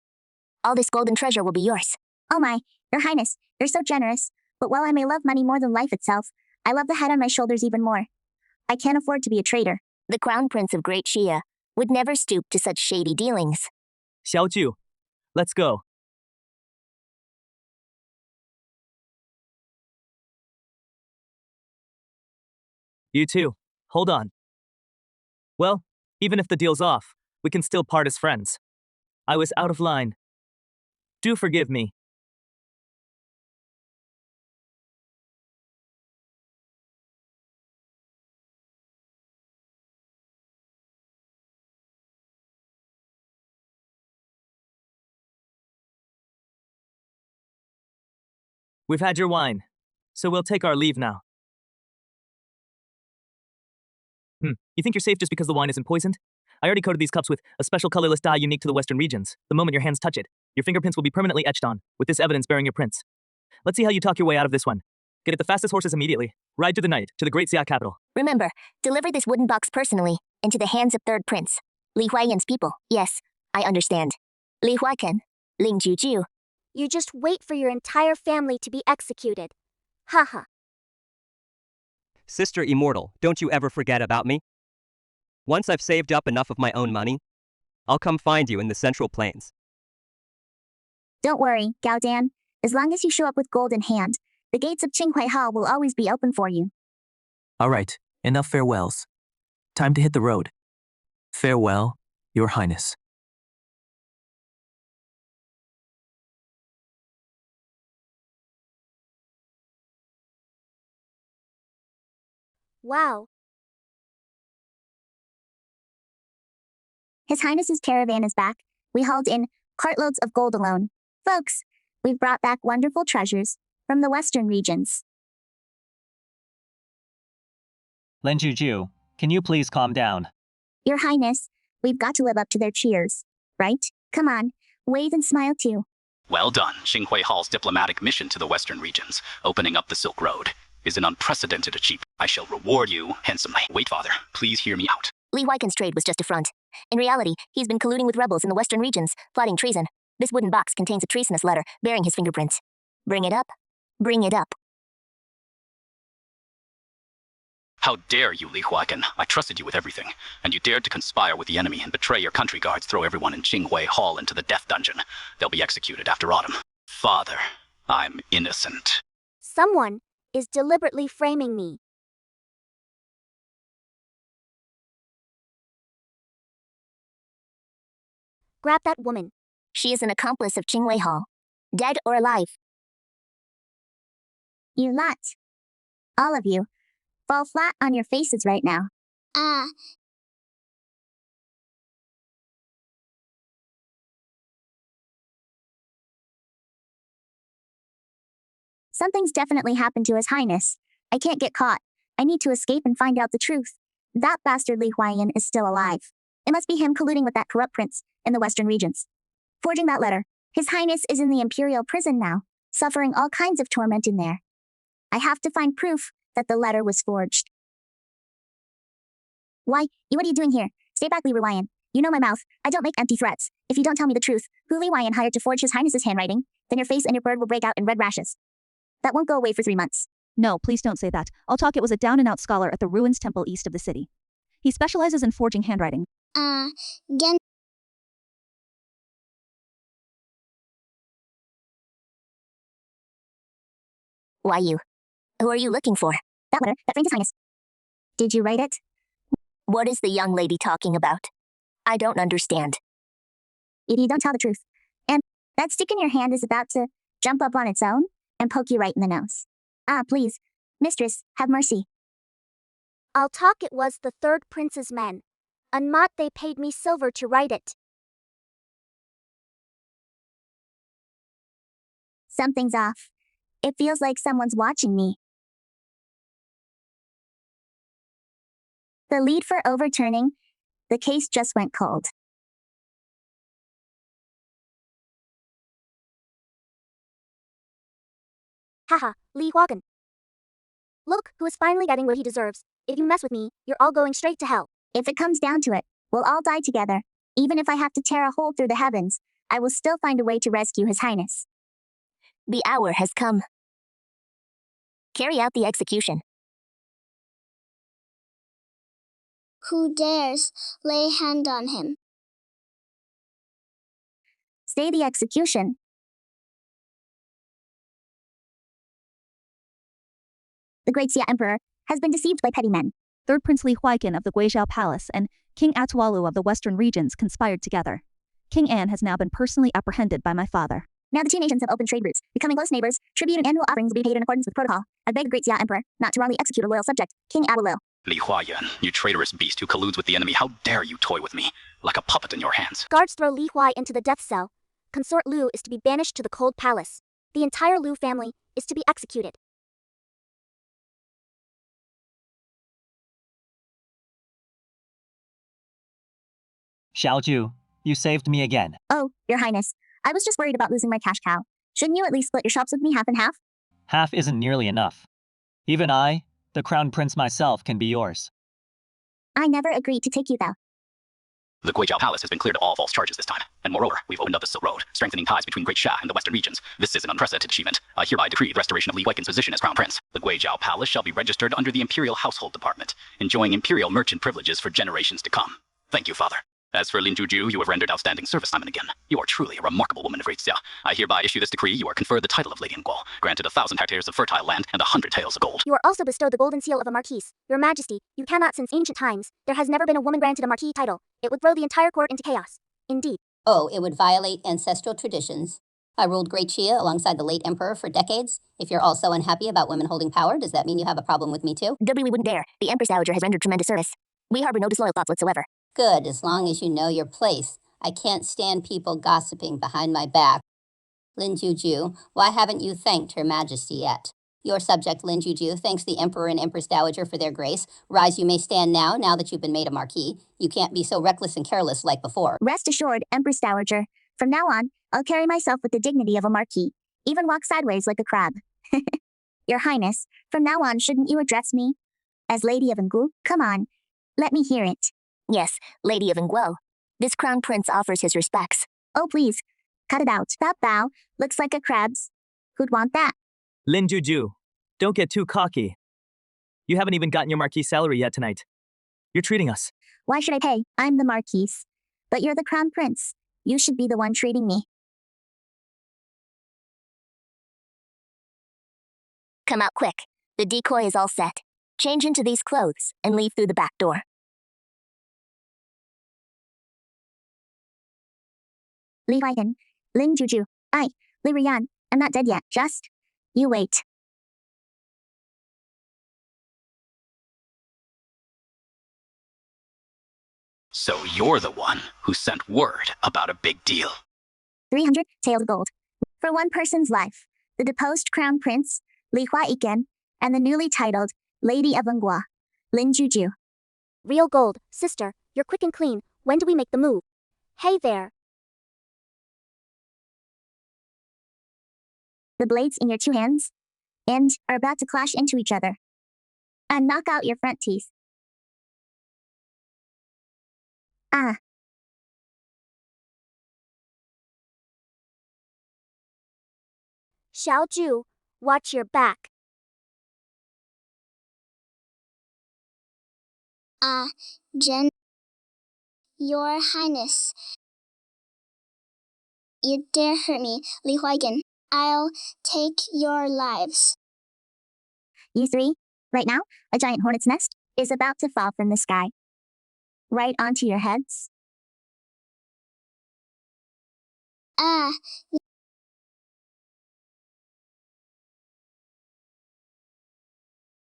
All this golden treasure will be yours. Oh my, Your Highness, you're so generous. But while I may love money more than life itself, I love the head on my shoulders even more. I can't afford to be a traitor. The Crown Prince of Great Shia would never stoop to such shady dealings. Xiaoju, let's go. You too. Hold on. Well, even if the deal's off, we can still part as friends. I was out of line. Do forgive me. We've had your wine, so we'll take our leave now. You think you're safe just because the wine isn't poisoned? I already coated these cups with a special colorless dye unique to the Western regions. The moment your hands touch it, your fingerprints will be permanently etched on, with this evidence bearing your prints. Let's see how you talk your way out of this one. Get it the fastest horses immediately. Ride through the night to the Great Xia capital. Remember, deliver this wooden box personally, into the hands of Third Prince. Li Huaiyan's people. Yes, I understand. Li Huaiken. Ling Juju. You just wait for your entire family to be executed. Haha. Sister Immortal, don't you ever forget about me? Once I've saved up enough of my own money, I'll come find you in the Central Plains. Don't worry, Gao Dan. As long as you show up with gold in hand, the gates of Qinghui Hall will always be open for you. All right, enough farewells. Time to hit the road. Farewell, Your Highness. Wow. His Highness's caravan is back. We hauled in cartloads of gold alone. Folks, we've brought back wonderful treasures from the western regions. Lin Juju, can you please calm down? Your Highness, we've got to live up to their cheers, right? Come on, wave and smile too. Well done. Qinghui Hall's diplomatic mission to the western regions, opening up the Silk Road, is an unprecedented achievement. I shall reward you handsomely. Wait, father, please hear me out. Li Huaiken's trade was just a front. In reality, he's been colluding with rebels in the western regions, plotting treason. This wooden box contains a treasonous letter bearing his fingerprints. Bring it up. Bring it up. How dare you, Li Huaiken? I trusted you with everything, and you dared to conspire with the enemy and betray your country guards, throw everyone in Qinghui Hall into the death dungeon. They'll be executed after autumn. Father, I'm innocent. Someone is deliberately framing me. Grab that woman. She is an accomplice of Qinghui Hall. Dead or alive. You lot. All of you. Fall flat on your faces right now. Something's definitely happened to His Highness. I can't get caught. I need to escape and find out the truth. That bastard Li Huaiyan is still alive. It must be him colluding with that corrupt prince in the western regions. Forging that letter. His Highness is in the imperial prison now, suffering all kinds of torment in there. I have to find proof that the letter was forged. Why? What are you doing here? Stay back, Li Huaiyan. You know my mouth. I don't make empty threats. If you don't tell me the truth, who Li Huaiyan hired to forge His Highness's handwriting, then your face and your bird will break out in red rashes. That won't go away for 3 months. No, please don't say that. I'll talk. It was a down-and-out scholar at the Ruins Temple east of the city. He specializes in forging handwriting. Gen. Why you? Who are you looking for? That letter, that framed His Highness. Did you write it? What is the young lady talking about? I don't understand. If you don't tell the truth, and that stick in your hand is about to jump up on its own and poke you right in the nose. Please, mistress, have mercy. I'll talk. It was the Third Prince's men. Unmat, they paid me silver to write it. Something's off. It feels like someone's watching me. The lead for overturning the case just went cold. Haha, Li Huaiken. Look, who is finally getting what he deserves. If you mess with me, you're all going straight to hell. If it comes down to it, we'll all die together. Even if I have to tear a hole through the heavens, I will still find a way to rescue His Highness. The hour has come. Carry out the execution. Who dares lay hand on him? Stay the execution. The great Xia Emperor has been deceived by petty men. Third Prince Li Huaiqin of the Guizhou Palace and King Atualu of the Western regions conspired together. King An has now been personally apprehended by my father. Now the two nations have opened trade routes, becoming close neighbors. Tribute and annual offerings will be paid in accordance with protocol. I beg the great Xia Emperor not to wrongly execute a loyal subject, King Atualu. Li Huayan, you traitorous beast who colludes with the enemy, how dare you toy with me, like a puppet in your hands. Guards throw Li Huai into the death cell. Consort Lu is to be banished to the cold palace. The entire Lu family is to be executed. Xiaoju, you saved me again. Oh, Your Highness. I was just worried about losing my cash cow. Shouldn't you at least split your shops with me half and half? Half isn't nearly enough. Even I, the Crown Prince myself, can be yours. I never agreed to take you though. The Guizhou Palace has been cleared of all false charges this time. And moreover, we've opened up the Silk Road, strengthening ties between Great Sha and the Western regions. This is an unprecedented achievement. I hereby decree the restoration of Li Huaiqin's position as Crown Prince. The Guizhou Palace shall be registered under the Imperial Household Department, enjoying imperial merchant privileges for generations to come. Thank you, Father. As for Lin Juju, you have rendered outstanding service time and again. You are truly a remarkable woman of great Xia. I hereby issue this decree. You are conferred the title of Lady in Guo, granted 1,000 hectares of fertile land and 100 taels of gold. You are also bestowed the golden seal of a marquise. Your Majesty, you cannot since ancient times. There has never been a woman granted a marquis title. It would throw the entire court into chaos. Indeed. Oh, it would violate ancestral traditions. I ruled Great Xia alongside the late emperor for decades. If you're also unhappy about women holding power, does that mean you have a problem with me too? We wouldn't dare. The Empress Dowager has rendered tremendous service. We harbor no disloyal thoughts whatsoever. Good, as long as you know your place. I can't stand people gossiping behind my back. Lin Juju, why haven't you thanked Her Majesty yet? Your subject, Lin Juju, thanks the Emperor and Empress Dowager for their grace. Rise you may stand now that you've been made a marquis. You can't be so reckless and careless like before. Rest assured, Empress Dowager. From now on, I'll carry myself with the dignity of a marquis. Even walk sideways like a crab. Your Highness, from now on shouldn't you address me as Lady of Ngu? Come on, let me hear it. Yes, Lady of Nguo. This Crown Prince offers his respects. Oh please, cut it out. That bow looks like a crab's. Who'd want that? Lin Juju, don't get too cocky. You haven't even gotten your marquis salary yet tonight. You're treating us. Why should I pay? I'm the marquise. But you're the Crown Prince. You should be the one treating me. Come out quick. The decoy is all set. Change into these clothes and leave through the back door. Li Huaiqin, Lin Juju, Li Rian, I'm not dead yet. Just, you wait. So you're the one who sent word about a big deal. 300 taels of gold. For one person's life, the deposed Crown Prince, Li Huaiqin, and the newly titled Lady of Nguo, Lin Juju. Real gold, sister, you're quick and clean. When do we make the move? Hey there. The blades in your two hands and are about to clash into each other and knock out your front teeth. Ah. Xiaoju, watch your back. Your Highness. You dare hurt me, Li Huaiqin. I'll take your lives. You three, right now, a giant hornet's nest is about to fall from the sky. Right onto your heads.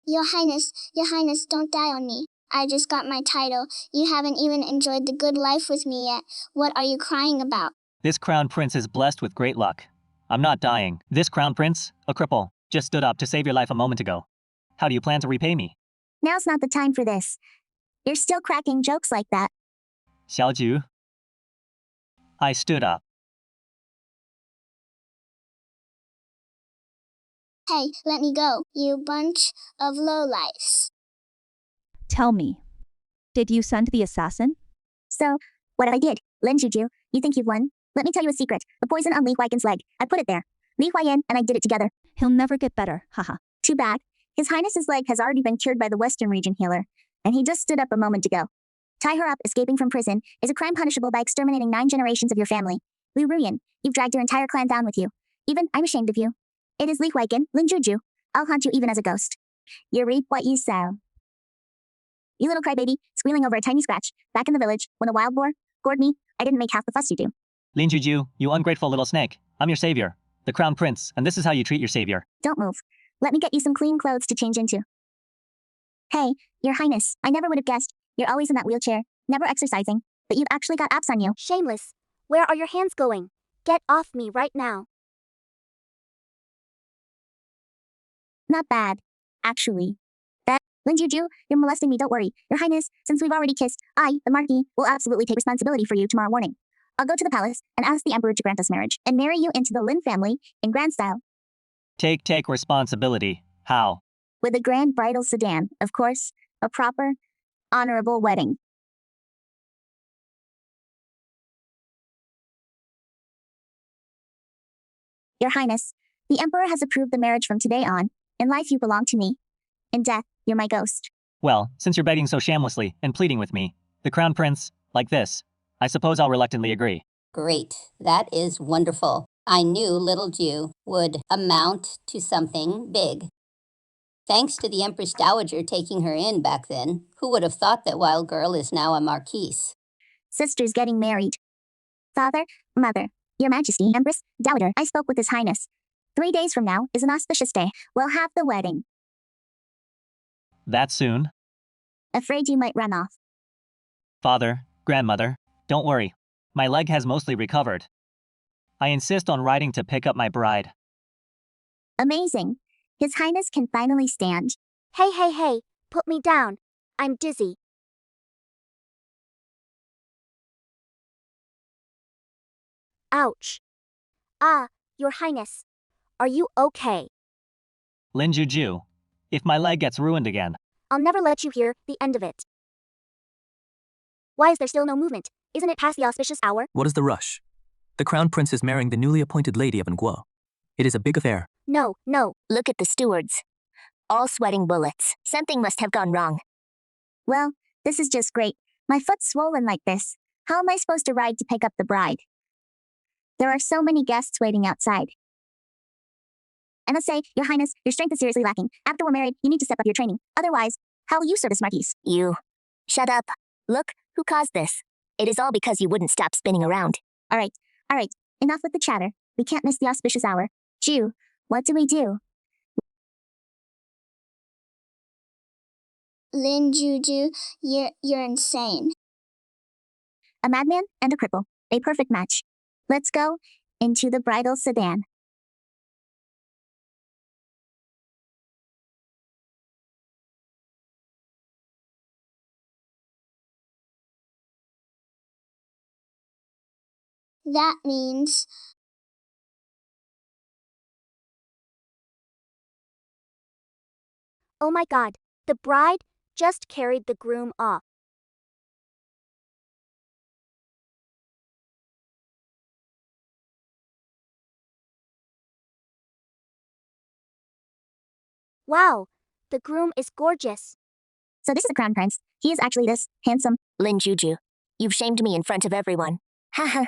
Your Highness, don't die on me. I just got my title. You haven't even enjoyed the good life with me yet. What are you crying about? This Crown Prince is blessed with great luck. I'm not dying. This Crown Prince, a cripple, just stood up to save your life a moment ago. How do you plan to repay me? Now's not the time for this. You're still cracking jokes like that. Xiaoju. I stood up. Hey, let me go, you bunch of lowlifes. Tell me, did you send the assassin? So, what if I did? Lin Juju, you think you've won? Let me tell you a secret. The poison on Li Huaiqin's leg. I put it there. Li Huaiyin and I did it together. He'll never get better, haha. Too bad. His Highness's leg has already been cured by the Western region healer, and he just stood up a moment ago. Tie her up. Escaping from prison is a crime punishable by exterminating 9 generations of your family. Liu Ruyan, you've dragged your entire clan down with you. Even, I'm ashamed of you. It is Li Huaiqin, Lin Juju. I'll haunt you even as a ghost. You reap what you sow. You little crybaby, squealing over a tiny scratch, back in the village, when a wild boar gored me, I didn't make half the fuss you do. Lin Juju, you ungrateful little snake. I'm your savior, the crown prince, and this is how you treat your savior. Don't move. Let me get you some clean clothes to change into. Hey, your highness, I never would have guessed. You're always in that wheelchair, never exercising, but you've actually got abs on you. Shameless. Where are your hands going? Get off me right now. Not bad, actually. Lin Juju, you're molesting me, don't worry. Your highness, since we've already kissed, I, the Marquis, will absolutely take responsibility for you tomorrow morning. I'll go to the palace and ask the emperor to grant us marriage and marry you into the Lin family in grand style. Take responsibility. How? With a grand bridal sedan, of course. A proper, honorable wedding. Your highness, the emperor has approved the marriage from today on. In life you belong to me. In death, you're my ghost. Well, since you're begging so shamelessly and pleading with me, the crown prince, like this, I suppose I'll reluctantly agree. Great. That is wonderful. I knew little Jew would amount to something big. Thanks to the Empress Dowager taking her in back then, who would have thought that Wild Girl is now a marquise? Sisters getting married. Father, mother, your majesty, Empress, Dowager, I spoke with his highness. 3 days from now is an auspicious day. We'll have the wedding. That soon? Afraid you might run off. Father, grandmother, don't worry. My leg has mostly recovered. I insist on riding to pick up my bride. Amazing. His highness can finally stand. Hey, put me down. I'm dizzy. Ouch. Ah, your highness. Are you okay? Lin Juju, if my leg gets ruined again. I'll never let you hear the end of it. Why is there still no movement? Isn't it past the auspicious hour? What is the rush? The crown prince is marrying the newly appointed lady of Nguo. It is a big affair. No. Look at the stewards. All sweating bullets. Something must have gone wrong. Well, this is just great. My foot's swollen like this. How am I supposed to ride to pick up the bride? There are so many guests waiting outside. I must say, your highness, your strength is seriously lacking. After we're married, you need to step up your training. Otherwise, how will you serve as marquise? You. Shut up. Look, who caused this? It is all because you wouldn't stop spinning around. All right. Enough with the chatter. We can't miss the auspicious hour. Jew, what do we do? Lin Juju, you're insane. A madman and a cripple. A perfect match. Let's go into the bridal sedan. That means Oh my god, the bride just carried the groom off. Wow, the groom is gorgeous. So this is the crown prince. He is actually this handsome. Lin Juju, you've shamed me in front of everyone. Haha.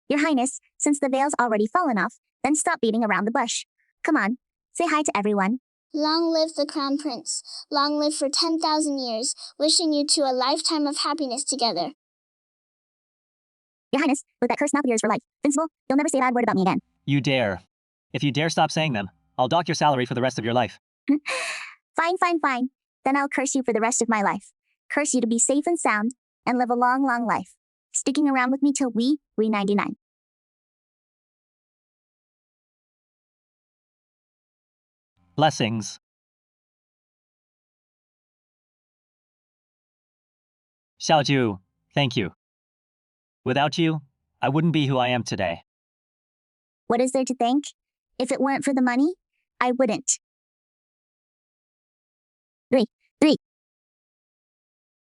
Your highness, since the veil's already fallen off, then stop beating around the bush. Come on, say hi to everyone. long live the crown prince. Long live for 10,000 years, wishing you to a lifetime of happiness together. Your highness, with that cursed mouth of yours for life. Invincible, you'll never say a bad word about me again. You dare. If you dare stop saying them, I'll dock your salary for the rest of your life. Fine. Then I'll curse you for the rest of my life. Curse you to be safe and sound, and live a long, long life. Sticking around with me till we 99. Blessings. Xiaoju, thank you. Without you, I wouldn't be who I am today. What is there to thank? If it weren't for the money, I wouldn't.